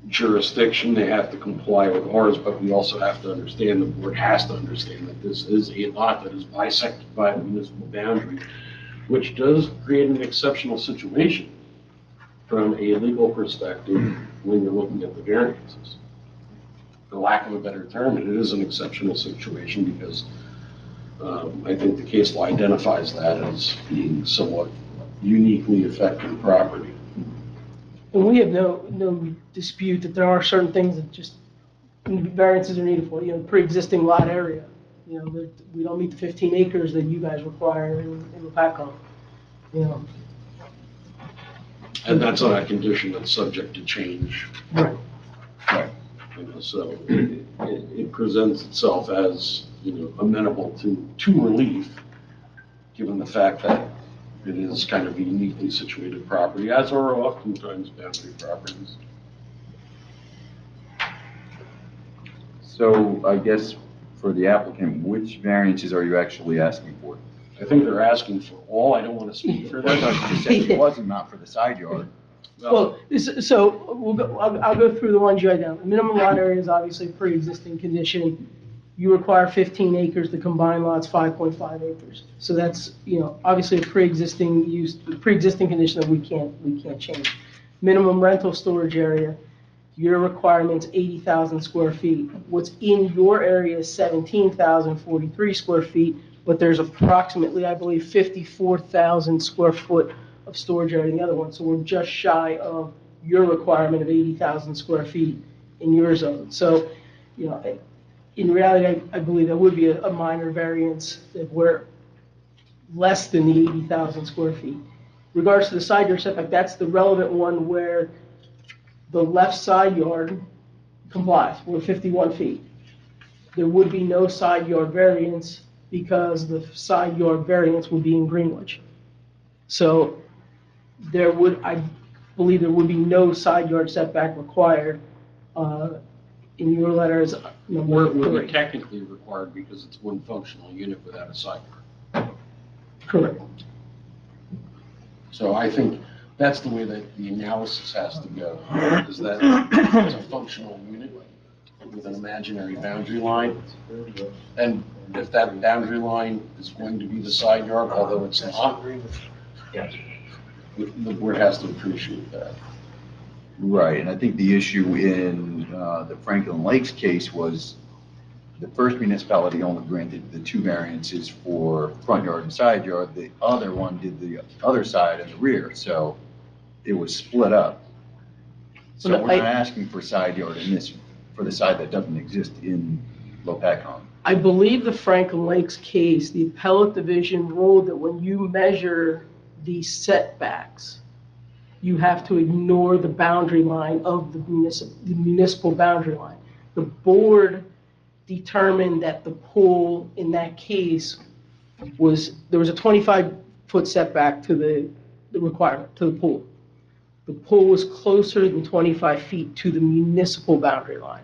jurisdiction, they have to comply with ours, but we also have to understand, the board has to understand that this is a lot that is bisected by a municipal boundary, which does create an exceptional situation from a legal perspective when you're looking at the variances. For lack of a better term, it is an exceptional situation because I think the case law identifies that as being somewhat uniquely affecting property. And we have no dispute that there are certain things that just variances are needed for, pre-existing lot area. That we don't meet the 15 acres that you guys require in Lopatcong, And that's on a condition that's subject to change. Right. So it presents itself as, amenable to relief, given the fact that it is kind of a uniquely situated property, as are oftentimes boundary properties. So I guess for the applicant, which variances are you actually asking for? I think they're asking for all. I don't want to speak for I thought them. you just said it wasn't, not for the side yard. Well, I'll go through the ones you identified. The minimum lot area is obviously a pre-existing condition. You require 15 acres, the combined lot's 5.5 acres. So that's, obviously a pre-existing condition that we can't change. Minimum rental storage area, your requirement's 80,000 square feet. What's in your area is 17,043 square feet, but there's approximately, I believe, 54,000 square foot of storage area in the other one. So we're just shy of your requirement of 80,000 square feet in your zone. So, in reality, I believe that would be a minor variance if we're less than the 80,000 square feet. Regards to the side yard setback, that's the relevant one where the left side yard complies. We're 51 feet. There would be no side yard variance because the side yard variance would be in Greenwich. So I believe there would be no side yard setback required. In your letter is number We're 3. technically required because it's one functional unit without a side yard. Correct. So I think that's the way that the analysis has to go, is that it's a functional unit with an imaginary boundary line. And if that boundary line is going to be the side yard, although it's not, the board has to appreciate that. Right, and I think the issue in the Franklin Lakes case was the first municipality only granted the 2 variances for front yard and side yard. The other one did the other side and the rear, so it was split up. So Well, we're not asking for side yard in this, for the side that doesn't exist in Lopatcong. I believe the Franklin Lakes case, the appellate division ruled that when you measure the setbacks, you have to ignore the boundary line of the municipal boundary line. The board determined that the pool in that case there was a 25-foot setback to the requirement, to the pool. The pool was closer than 25 feet to the municipal boundary line.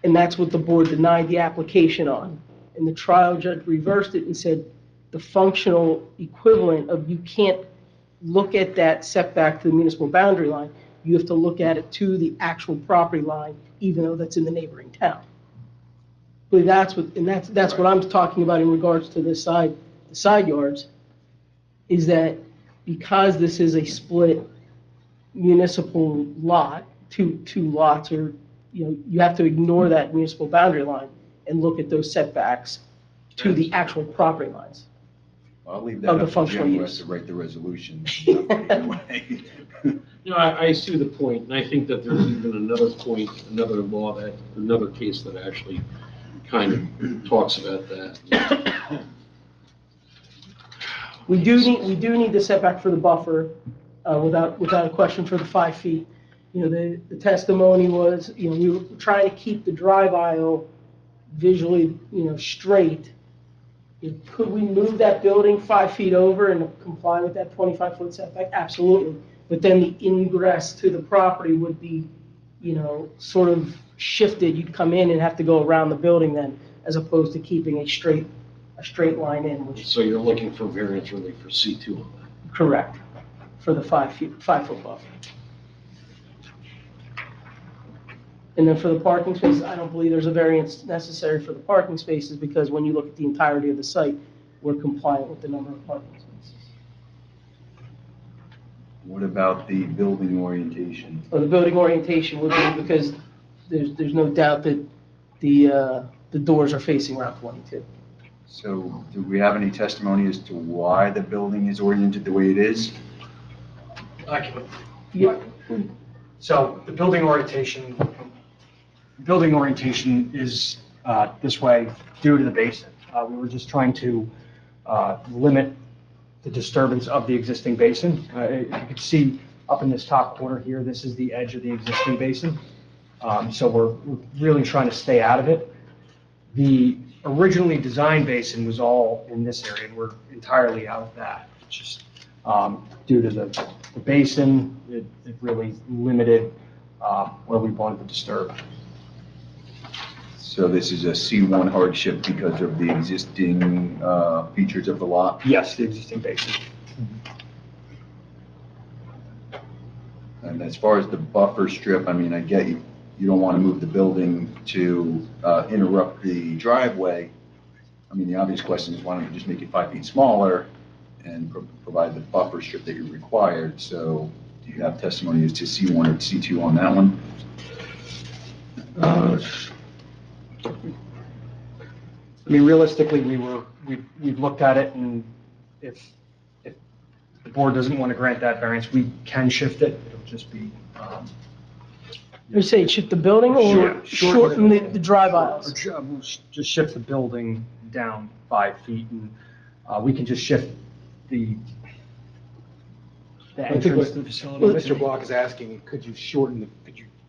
And that's what the board denied the application on. And the trial judge reversed it and said the functional equivalent of you can't look at that setback to the municipal boundary line. You have to look at it to the actual property line, even though that's in the neighboring town. But that's what I'm talking about in regards to the side yards, is that because this is a split municipal lot, two lots, or you have to ignore that municipal boundary line and look at those setbacks to the actual property lines. I'll leave Of that the up to functional Jim, who has use. to write the resolution. I see the point, and I think that there's even another point, another law another case that actually kind of talks about that. We do need the setback for the buffer, without a question, for the 5 feet. The testimony was, we were trying to keep the drive aisle visually, straight. Could we move that building 5 feet over and comply with that 25-foot setback? Absolutely. But then the ingress to the property would be, sort of shifted. You'd come in and have to go around the building then. as opposed to keeping a straight line in, which is So you're looking for variance really for C2 on that? correct for the 5-foot buffer. And then for the parking spaces, I don't believe there's a variance necessary for the parking spaces because when you look at the entirety of the site, we're compliant with the number of parking spaces. What about the building orientation? Well, the building orientation would be because there's no doubt that the doors are facing Route 22. So do we have any testimony as to why the building is oriented the way it is? Yeah. So the building orientation is this way due to the basin. We were just trying to limit the disturbance of the existing basin. You can see up in this top corner here, this is the edge of the existing basin. So we're really trying to stay out of it. The originally designed basin was all in this area, and we're entirely out of that. It's just due to the basin, it really limited where we wanted to disturb. So this is a C1 hardship because of the existing features of the lot? Yes, the existing basin. And as far as the buffer strip, I mean, I get you don't want to move the building to interrupt the driveway. I mean, the obvious question is why don't you just make it 5 feet smaller and provide the buffer strip that you required? So do you have testimony as to C1 or C2 on that one? I mean, realistically, we've looked at it, and if the board doesn't want to grant that variance, we can shift it. It'll just be, You're saying shift the building or shorten the drive aisles? we'll just shift the building down 5 feet, and we can just shift the I think entrance what to the facility. Mr. Block is asking, could you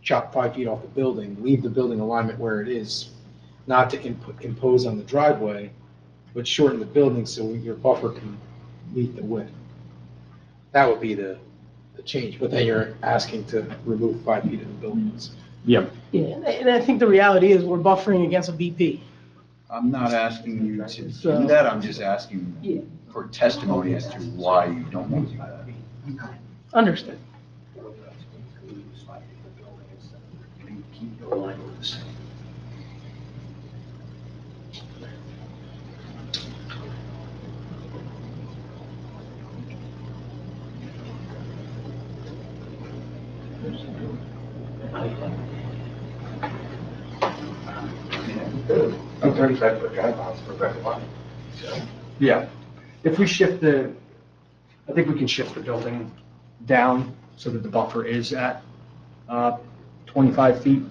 chop 5 feet off the building, leave the building alignment where it is, not to impose on the driveway, but shorten the building so your buffer can meet the width? That would be the change, but then you're asking to remove 5 feet of the buildings. Yeah. Yeah, and I think the reality is we're buffering against a BP. I'm not asking you to do that, I'm just asking for testimony as to why you don't want to do that. Understood. A 35-foot drive aisle for very wide. Yeah. If we shift I think we can shift the building down so that the buffer is at 25 feet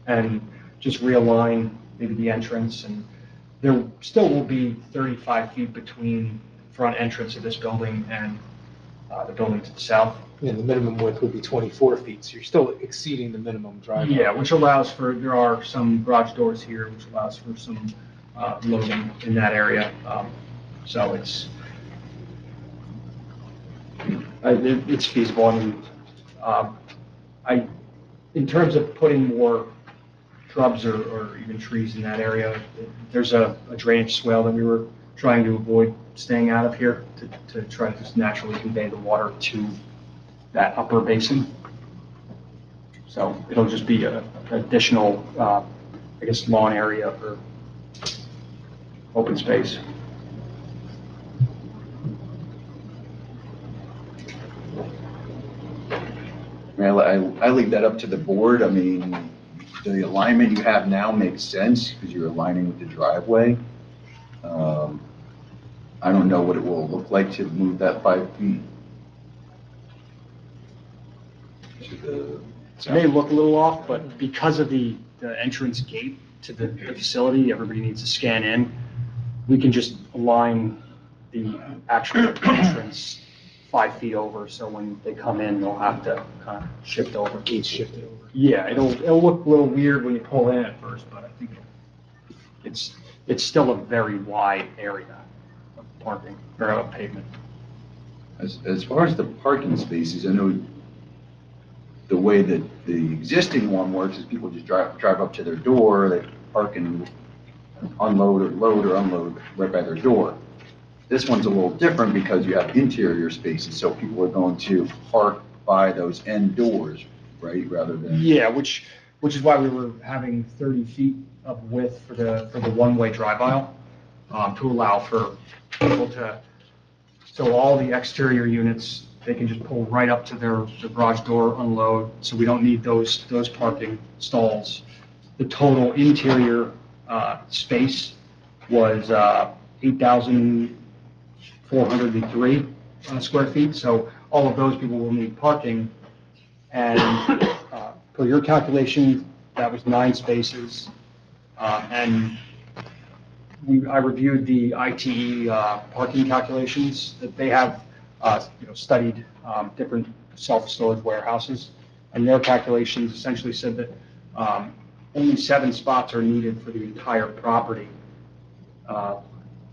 and just realign maybe the entrance. And there still will be 35 feet between the front entrance of this building and the building to the south. And the minimum width would be 24 feet, so you're still exceeding the minimum drive. Yeah, which allows there are some garage doors here, which allows for some loading in that area. So it's feasible. I mean, in terms of putting more shrubs or even trees in that area, there's a drainage swale that we were trying to avoid staying out of here to try to just naturally convey the water to that upper basin. So it'll just be an additional, I guess, lawn area or open space. I leave that up to the board. I mean, the alignment you have now makes sense because you're aligning with the driveway. I don't know what it will look like to move that 5 feet. It may look a little off, but because of the entrance gate to the facility, everybody needs to scan in. We can just align the actual entrance 5 feet over, so when they come in, they'll have to kind of shift over. Gates shifted over. Yeah, it'll look a little weird when you pull in at first, but I think it's still a very wide area of parking, or of pavement. As far as the parking spaces, I know the way that the existing one works is people just drive up to their door, they park in unload or load or unload right by their door. This one's a little different because you have interior spaces, so people are going to park by those end doors, right, rather than. Yeah, which is why we were having 30 feet of width for the one-way drive aisle, to allow for people to, so all the exterior units, they can just pull right up to their garage door, unload, so we don't need those parking stalls. The total interior space was 8,403 square feet, so all of those people will need parking. And per your calculation, that was 9 spaces. And I reviewed the ITE parking calculations that they have, studied different self-storage warehouses. And their calculations essentially said that only 7 spots are needed for the entire property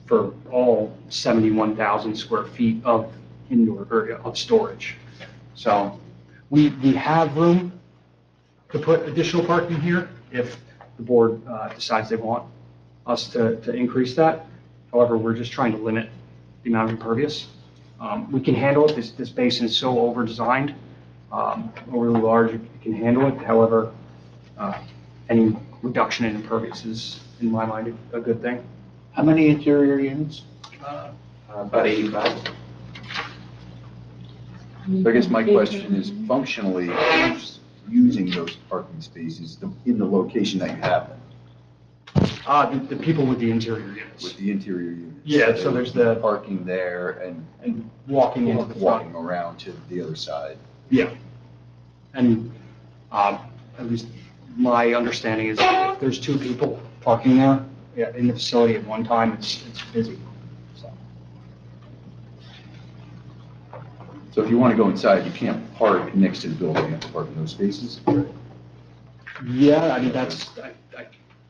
for all 71,000 square feet of indoor, or of storage. So we have room to put additional parking here if the board decides they want us to increase that. However, we're just trying to limit the amount of impervious. We can handle it. This basin is so over-designed, overly large, it can handle it. However, any reduction in impervious is, in my mind, a good thing. How many interior units? About 85. So I guess my question is, functionally, who's using those parking spaces in the location that you have them, The people with the interior units. with the interior units? Yeah, so there's the, Parking there and walking into the front. walking around to the other side. Yeah. And at least my understanding is if there's 2 people parking there, yeah, in the facility at one time, it's busy. So, So if you want to go inside, you can't park next to the building, you have to park in those spaces? yeah, I mean, that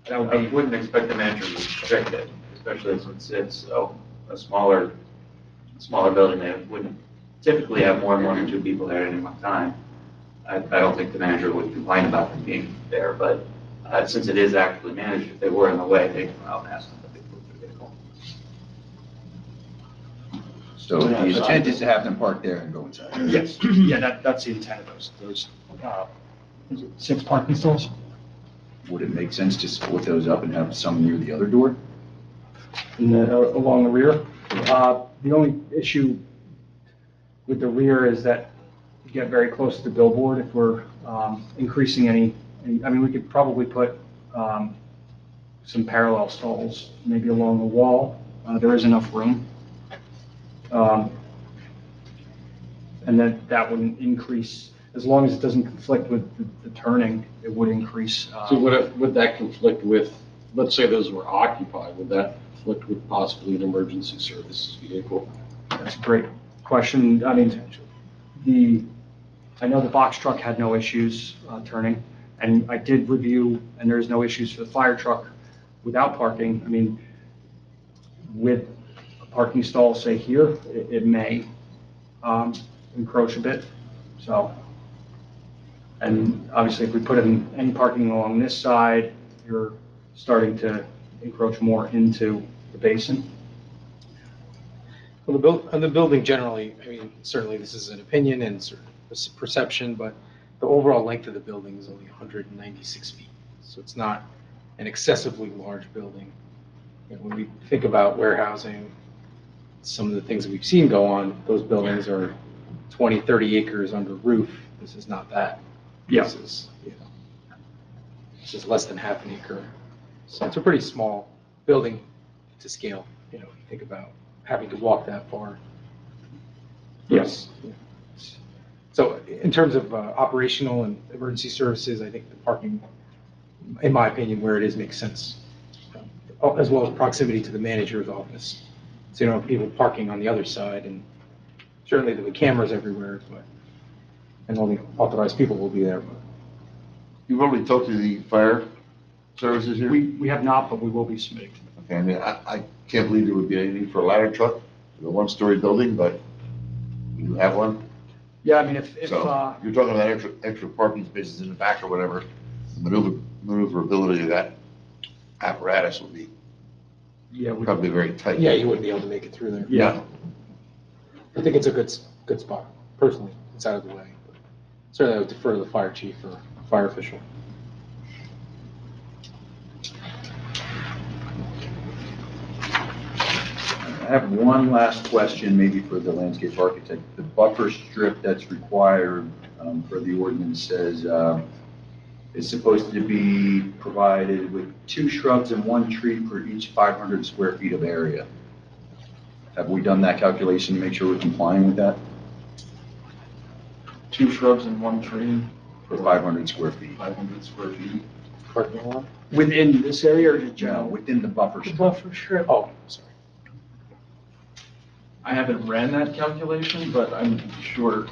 would I be, wouldn't expect the manager to restrict it, especially since it's a smaller building. They wouldn't typically have more than 1 or 2 people there at any one time. I don't think the manager would complain about them being there, but since it is actively managed, if they were in the way, they come out and ask them if they move their vehicle. So the intent is to have them park there and go inside? yes, yeah, that's the intent of those, is it 6 parking stalls? Would it make sense to split those up and have some near the other door? Along the rear. The only issue with the rear is that you get very close to the billboard if we're increasing any, I mean, we could probably put some parallel stalls, maybe along the wall. There is enough room. And then that wouldn't increase, as long as it doesn't conflict with the turning, it would increase. So would that conflict with, let's say those were occupied, would that conflict with possibly an emergency services vehicle? That's a great question. I mean, I know the box truck had no issues turning, and I did review, and there's no issues for the fire truck without parking. I mean, with a parking stall, say here, it may encroach a bit, so. And obviously, if we put in any parking along this side, you're starting to encroach more into the basin. Well, the building generally, I mean, certainly this is an opinion and sort of a perception, but the overall length of the building is only 196 feet. So it's not an excessively large building. And when we think about warehousing, some of the things that we've seen go on, those buildings are 20, 30 acres under roof. This is not that. Yeah. This is less than half an acre. So it's a pretty small building to scale, if you think about having to walk that far. Yes. So in terms of operational and emergency services, I think the parking, in my opinion, where it is makes sense, as well as proximity to the manager's office. So you don't have people parking on the other side, and certainly there'll be cameras everywhere, and only authorized people will be there. You've already talked to the fire services here? We have not, but we will be submitting. Okay, I mean, I can't believe there would be any need for a ladder truck in a 1-story building, but we do have one. Yeah, I mean, if So you're talking about extra parking spaces in the back or whatever, the maneuverability of that apparatus would be Yeah, Probably very tight. yeah, you wouldn't be able to make it through there. Yeah. I think it's a good spot, personally. It's out of the way. Certainly I would defer to the fire chief or fire official. I have one last question, maybe for the landscape architect. The buffer strip that's required for the ordinance says is supposed to be provided with 2 shrubs and 1 tree for each 500 square feet of area. Have we done that calculation to make sure we're complying with that 2 shrubs and 1 tree. for 500 square feet? 500 square feet. Parking lot? Within this area or in No, general? within the buffer The strip. buffer strip. Oh, sorry. I haven't ran that calculation, but I'm sure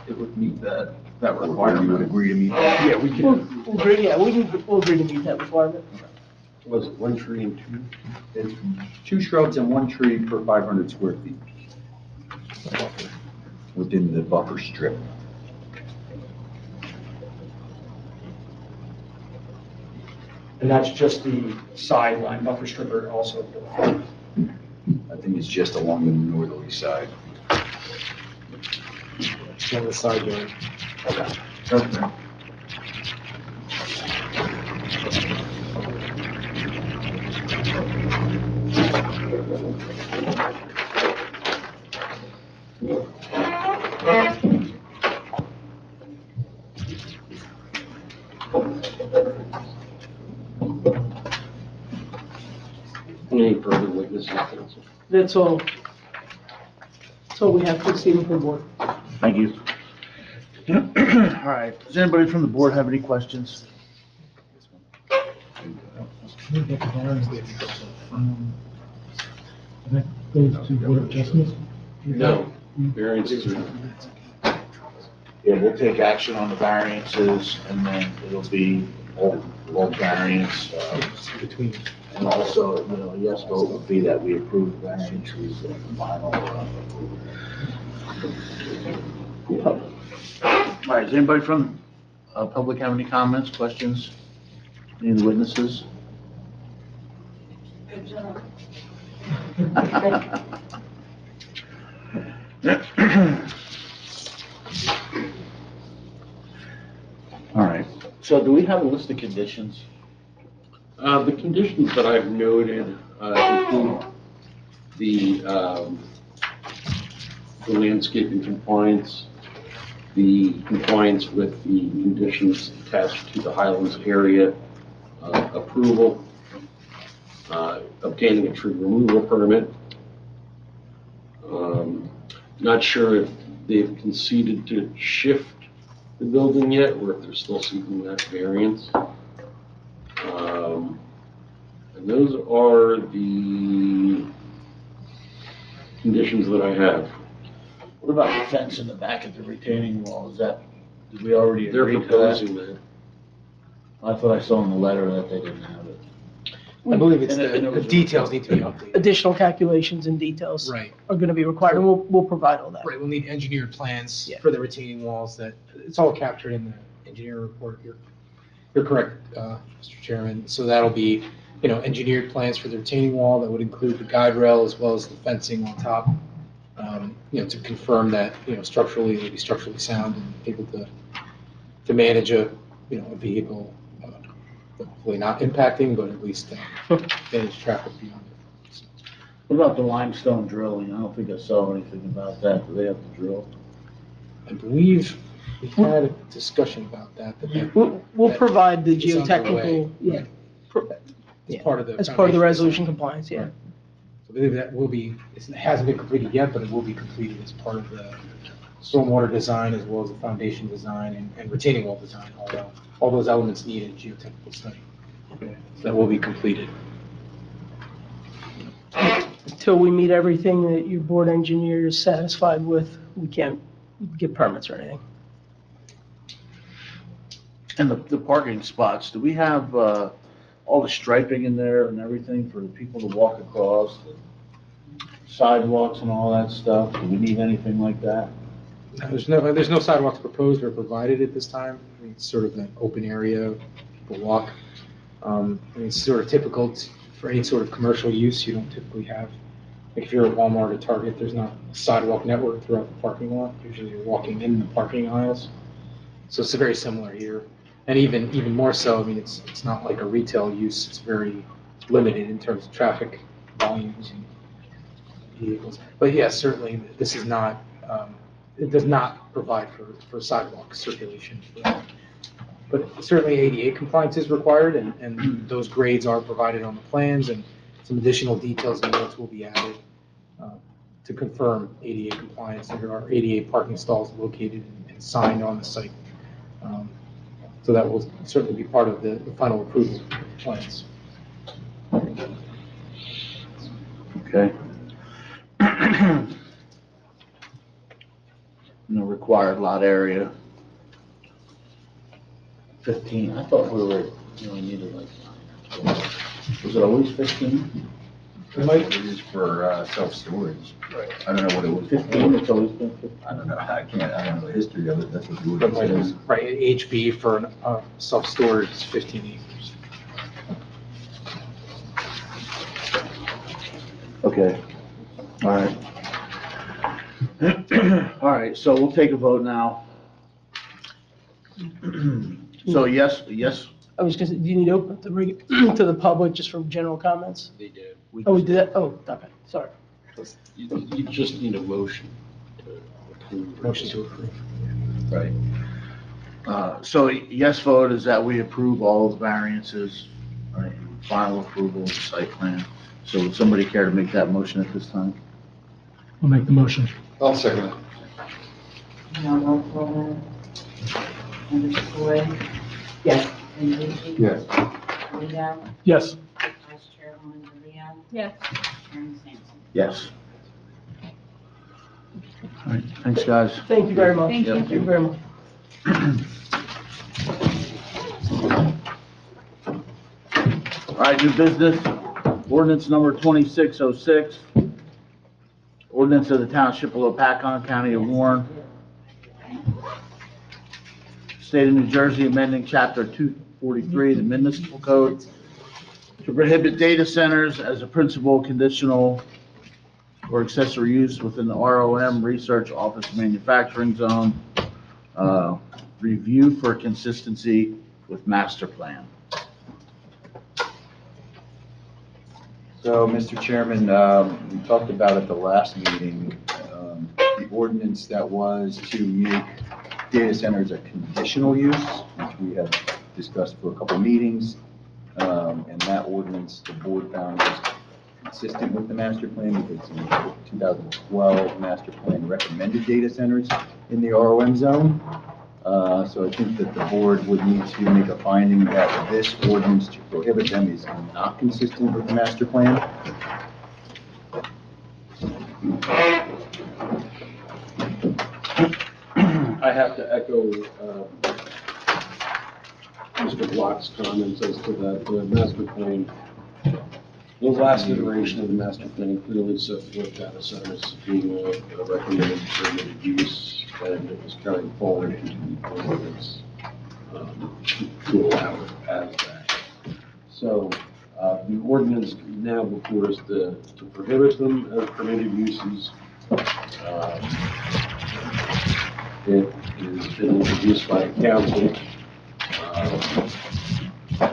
it would meet that You would requirement. agree to meet that? Yeah, we We'll, can. we'll agree, yeah, we'll agree to meet that requirement. Was it 1 tree and 2? It's 2 shrubs and 1 tree per 500 square feet within the buffer strip. And that's just the sideline buffer strip or also the I think it's just along the northerly side. On the side yard. Okay. Any further witnesses, counsel? That's all. That's all we have for this evening from the board. Thank you. All right, does anybody from the board have any questions? Goes to Board of Adjustments? No, variances are, Yeah, we'll take action on the variances, and then it'll be all variance, Between. and also, you know, yes vote would be that we approve variances and final approval. All right, does anybody from public have any comments, questions? Any of the witnesses? Good job. All right, so do we have a list of conditions? the conditions that I've noted include the landscaping compliance, the compliance with the conditions attached to the Highlands area approval, obtaining a tree removal permit. Not sure if they've conceded to shift the building yet, or if they're still seeking that variance. And those are the conditions that I have. What about the fence in the back of the retaining wall? Is that, did we already They're agree to that? proposing that. I thought I saw in the letter that they didn't have it. I believe it's And it the was- details need to be updated. Additional calculations and details Right, are gonna be required, and we'll provide all that. right. We'll need engineered plans Yeah. for the retaining walls that, it's all captured in the engineer report. You're correct, Mr. Chairman. So that'll be, engineered plans for the retaining wall that would include the guide rail as well as the fencing on top. To confirm that, structurally, it'll be structurally sound and able to manage a vehicle, hopefully not impacting, but at least manage traffic beyond it. So, What about the limestone drilling? I don't think I saw anything about that. Do they have to drill? I believe we had a discussion about that. We'll provide the It's underway. geotechnical, yeah, Right. pro- As Yeah. part of the. as part of the foundation resolution design. compliance, yeah. Right. So I believe that will be, it hasn't been completed yet, but it will be completed as part of the stormwater design as well as the foundation design and retaining wall design. All those elements need a geotechnical study. So that will be completed. Until we meet everything that your board engineer is satisfied with, we can't give permits or anything. And the parking spots, do we have, all the striping in there and everything for the people to walk across? The sidewalks and all that stuff? Do we need anything like that? There's no sidewalks proposed or provided at this time. I mean, it's sort of an open area, people walk. It's sort of typical for any sort of commercial use, you don't typically have, like if you're at Walmart or Target, there's not a sidewalk network throughout the parking lot. Usually you're walking in the parking aisles. So it's very similar here. And even more so, I mean, it's not like a retail use. It's very limited in terms of traffic volumes and vehicles. But yes, certainly this is not, it does not provide for sidewalk circulation. But certainly ADA compliance is required, and those grades are provided on the plans, and some additional details and notes will be added to confirm ADA compliance. There are ADA parking stalls located and signed on the site. So that will certainly be part of the final approval plans. Okay. No required lot area. 15, I thought we were, you know, we needed like 9 or 12. Was it always 15? It is for self-storage. Right. I don't know what it was 15, before. it's always been 15. I don't know, I don't know the history of it, that's what the But ordinance says. right, HB for self-storage is 15 acres. Okay, all right. All right, so we'll take a vote now. So yes, I was gonna say, do you need to open up to the public just for general comments? They did. Oh, we did that? Oh, okay, sorry. You just need a motion to approve. Motion to approve. Right. so yes vote is that we approve all the variances, right, final approval of the site plan. So would somebody care to make that motion at this time? I'll make the motion. I'll second it. No roll call. Member Floyd? Yes. Menducci? Yes. Leo? Yes. Vice Chairwoman DeLeo? Yes. Chairman Sampson? Yes. All right, thanks, guys. Thank you very much. Thank you. Thank you very much. All right, new business, ordinance number 2606. Ordinance of the Township of Lopatcong, County of Warren. State of New Jersey amending Chapter 243 of the Municipal Code to prohibit data centers as a principal, conditional, or accessory use within the ROM Research Office Manufacturing Zone. Review for consistency with master plan. So, Mr. Chairman, we talked about at the last meeting, the ordinance that was to make data centers a conditional use, which we have discussed for a couple meetings. And that ordinance, the board found was consistent with the master plan because in 2012 master plan recommended data centers in the ROM zone. So I think that the board would need to make a finding that this ordinance to prohibit them is not consistent with the master plan. I have to echo Mr. Block's comments as to that. The master plan, the last iteration of the master plan clearly set forth data centers as being a recommended permitted use, and it was carried forward into the ordinance to allow it as that. So the ordinance now before us to prohibit them as permitted uses. It has been introduced by the council.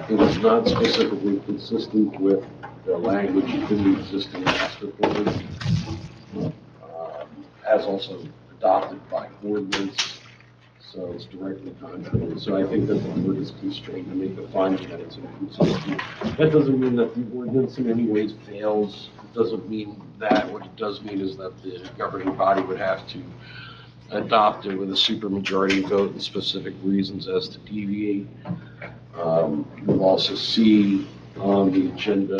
It is not specifically consistent with the language in the existing master plan, as also adopted by ordinance, so it's directly contrary. So I think that the board is constrained to make a finding that it's inconsistent. That doesn't mean that the ordinance in any ways fails. It doesn't mean that. What it does mean is that the governing body would have to adopt it with a supermajority vote and specific reasons as to deviate. You'll also see on the agenda,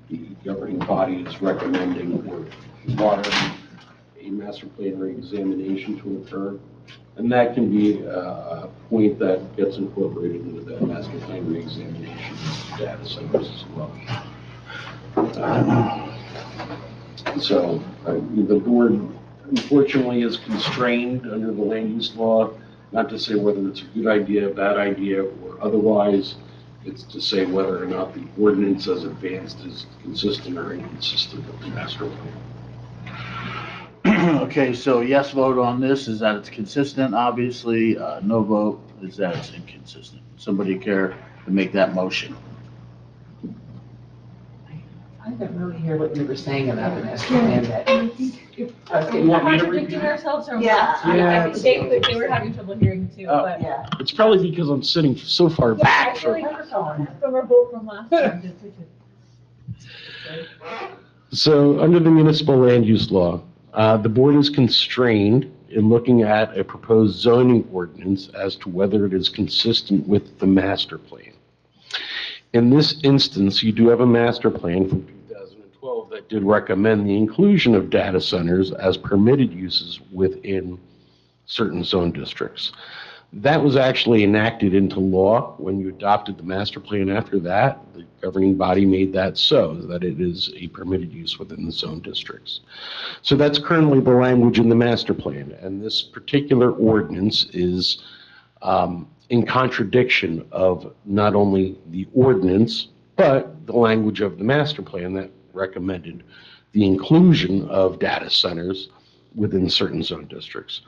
the governing body is recommending or requiring a master plan reexamination to occur. And that can be a point that gets incorporated into that master plan reexamination data centers as well. So the board unfortunately is constrained under the land use law, not to say whether it's a good idea, bad idea, or otherwise, It's to say whether or not the ordinance as advanced is consistent or inconsistent with the master plan. Okay, so yes vote on this is that it's consistent, obviously. No vote is that it's inconsistent. Somebody care to make that motion? I didn't really hear what you were saying about the master plan that. You want me to repeat? Contradicting ourselves or what? Yeah. I think they were having trouble hearing too, but. Yeah. It's probably because I'm sitting so far Yeah, I back. feel like from our vote from last time, just we could. So, under the municipal land use law, the board is constrained in looking at a proposed zoning ordinance as to whether it is consistent with the master plan. In this instance, you do have a master plan from 2012 that did recommend the inclusion of data centers as permitted uses within certain zone districts. That was actually enacted into law when you adopted the master plan. After that, the governing body made that so that it is a permitted use within the zone districts. So that's currently the language in the master plan, and this particular ordinance is in contradiction of not only the ordinance, but the language of the master plan that recommended the inclusion of data centers within certain zone districts.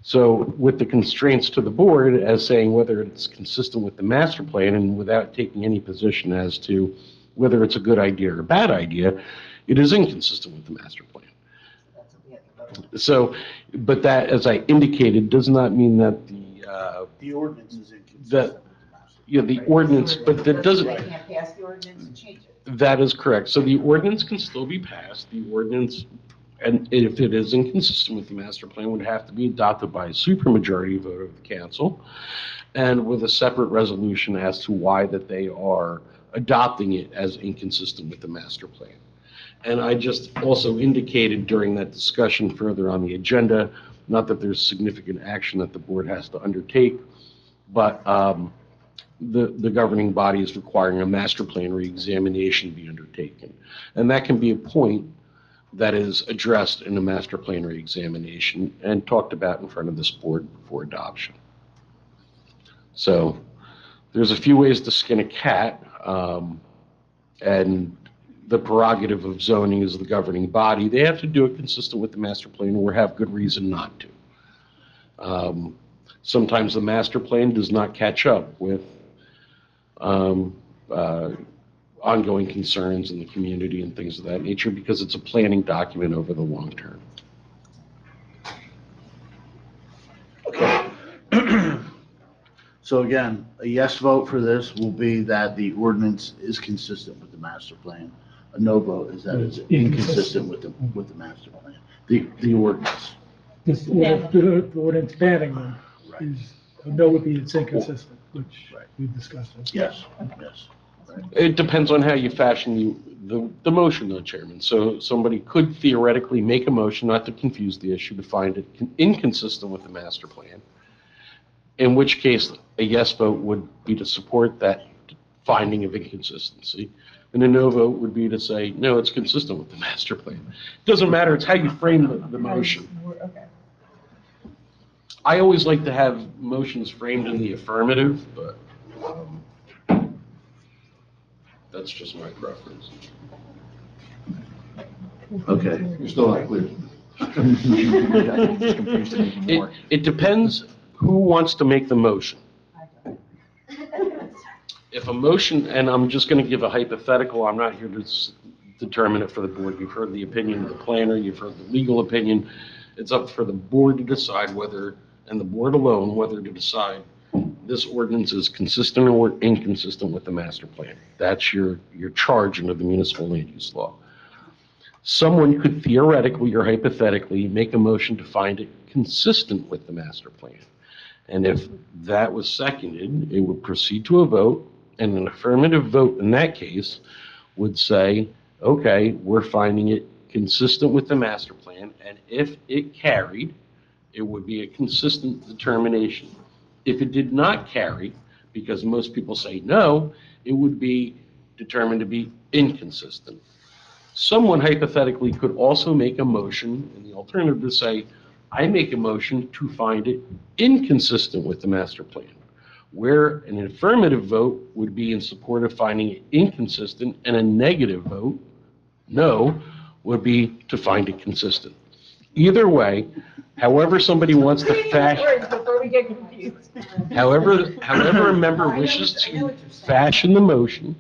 So with the constraints to the board as saying whether it's consistent with the master plan and without taking any position as to whether it's a good idea or a bad idea, it is inconsistent with the master plan. So, but that, as I indicated, does not mean that The ordinance is inconsistent that, with the master. yeah, the ordinance, but that doesn't, They can't pass the ordinance and change it. that is correct. So the ordinance can still be passed. The ordinance, and if it is inconsistent with the master plan, would have to be adopted by a supermajority vote of the council and with a separate resolution as to why that they are adopting it as inconsistent with the master plan. And I just also indicated during that discussion further on the agenda, not that there's significant action that the board has to undertake, but the governing body is requiring a master plan reexamination be undertaken. And that can be a point that is addressed in a master plan reexamination and talked about in front of this board before adoption. So there's a few ways to skin a cat, and the prerogative of zoning is the governing body. They have to do it consistent with the master plan or have good reason not to. Sometimes the master plan does not catch up with ongoing concerns in the community and things of that nature because it's a planning document over the long term. Okay. So again, a yes vote for this will be that the ordinance is consistent with the master plan. A no vote is that it's inconsistent with the master plan. The ordinance. The ordinance banning them Right. is, no would be it's inconsistent, which Right. we've discussed. Yes, yes. It depends on how you fashion the motion, though, Chairman. So somebody could theoretically make a motion, not to confuse the issue, to find it inconsistent with the master plan, in which case a yes vote would be to support that finding of inconsistency. And a no vote would be to say, no, it's consistent with the master plan. It doesn't matter, it's how you frame the motion. Okay. I always like to have motions framed in the affirmative, but that's just my preference. Okay. You're still not clear. It depends who wants to make the motion. If a motion, and I'm just going to give a hypothetical, I'm not here to determine it for the board. You've heard the opinion of the planner, you've heard the legal opinion. It's up for the board to decide whether, and the board alone, whether to decide this ordinance is consistent or inconsistent with the master plan. That's your charge under the municipal land use law. Someone could theoretically or hypothetically make a motion to find it consistent with the master plan. And if that was seconded, it would proceed to a vote, and an affirmative vote in that case would say, okay, we're finding it consistent with the master plan, and if it carried, it would be a consistent determination. If it did not carry, because most people say no, it would be determined to be inconsistent. Someone hypothetically could also make a motion in the alternative to say, I make a motion to find it inconsistent with the master plan. where an affirmative vote would be in support of finding it inconsistent, and a negative vote, no, would be to find it consistent. Either way, however somebody wants to fashion, Before we get confused. however a member wishes to fashion the motion,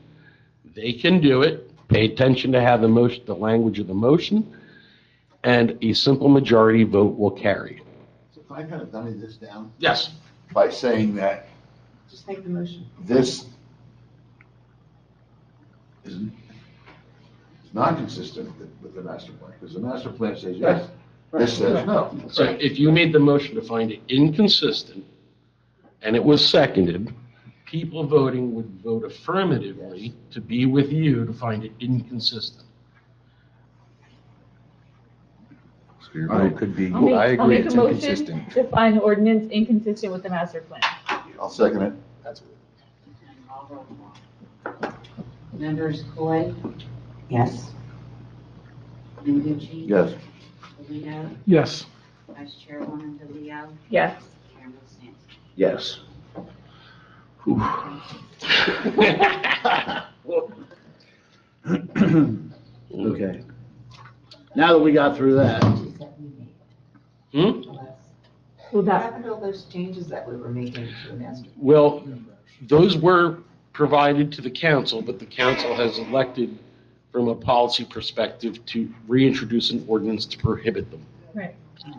they can do it. Pay attention to how the language of the motion, and a simple majority vote will carry it. So if I kind of dummy this down Yes. by saying that Just make the motion. this is not consistent with the master plan, because the master plan says yes, this says no. So if you made the motion to find it inconsistent, and it was seconded, people voting would vote affirmatively to be with you to find it inconsistent. So your Or it vote- could be, I'll I agree, make it's a motion inconsistent. to find the ordinance inconsistent with the master plan. I'll second it. And I'll roll call. Members Coy, Yes. Menducci? Yes. Polito? Yes. Vice Chairwoman DeLeo? Yes. Chairman Sampson? Yes. Okay. Now that we got through that, Hmm? What happened to all those changes that we were making to the master? Well, those were provided to the council, but the council has elected, from a policy perspective, to reintroduce an ordinance to prohibit them Right.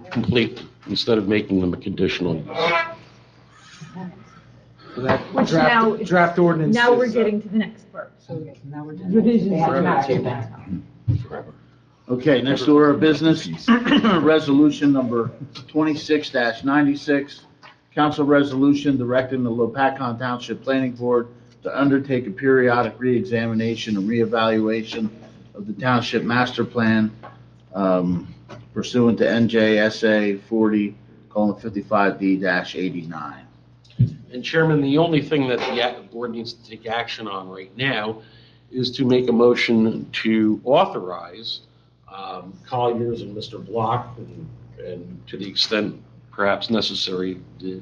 completely, instead of making them a conditional use. So that Which now, draft ordinance. now we're is, getting to the next part. So now we're done. Revisions They have to to master table. plan. okay, next order of business, resolution number 26-96. Council resolution directing the Lopatcong Township Planning Board to undertake a periodic reexamination and reevaluation of the township master plan pursuant to NJSA 40:55D-89. And Chairman, the only thing that the board needs to take action on right now is to make a motion to authorize Colliers and Mr. Block, and to the extent perhaps necessary, the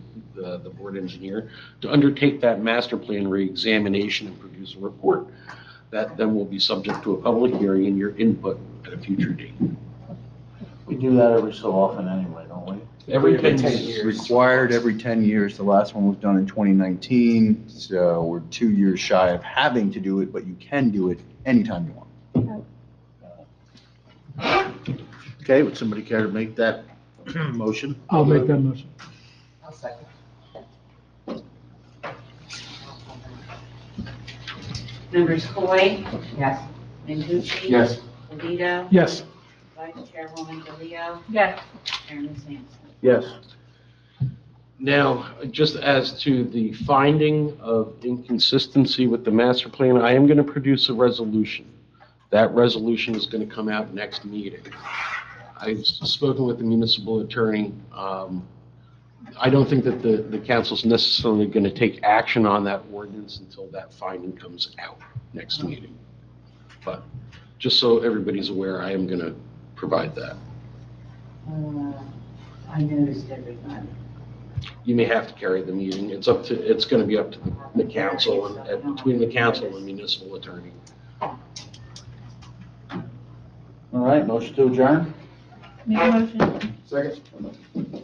board engineer, to undertake that master plan reexamination and produce a report. That then will be subject to a public hearing and your input at a future date. We do that every so often anyway, don't we? Every 10 It's years. required every 10 years. The last one was done in 2019, so we're 2 years shy of having to do it, but you can do it anytime you want. Okay, would somebody care to make that motion? I'll make that motion. I'll second. Members Coy, Yes. Menducci? Yes. Polito? Yes. Vice Chairwoman DeLeo? Yes. Chairman Sampson? Yes. Now, just as to the finding of inconsistency with the master plan, I am going to produce a resolution. That resolution is going to come out next meeting. I've spoken with the municipal attorney. I don't think that the council's necessarily going to take action on that ordinance until that finding comes out next meeting. But just so everybody's aware, I am going to provide that. I noticed everybody. You may have to carry the meeting. It's going to be up to the council and between the council and municipal attorney. All right, motion to adjourn? Make a motion. Second?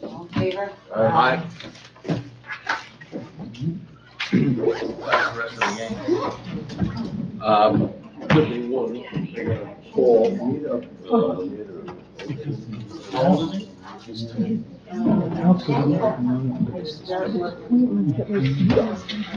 All in favor? Aye. Could be one. I got a call. Council.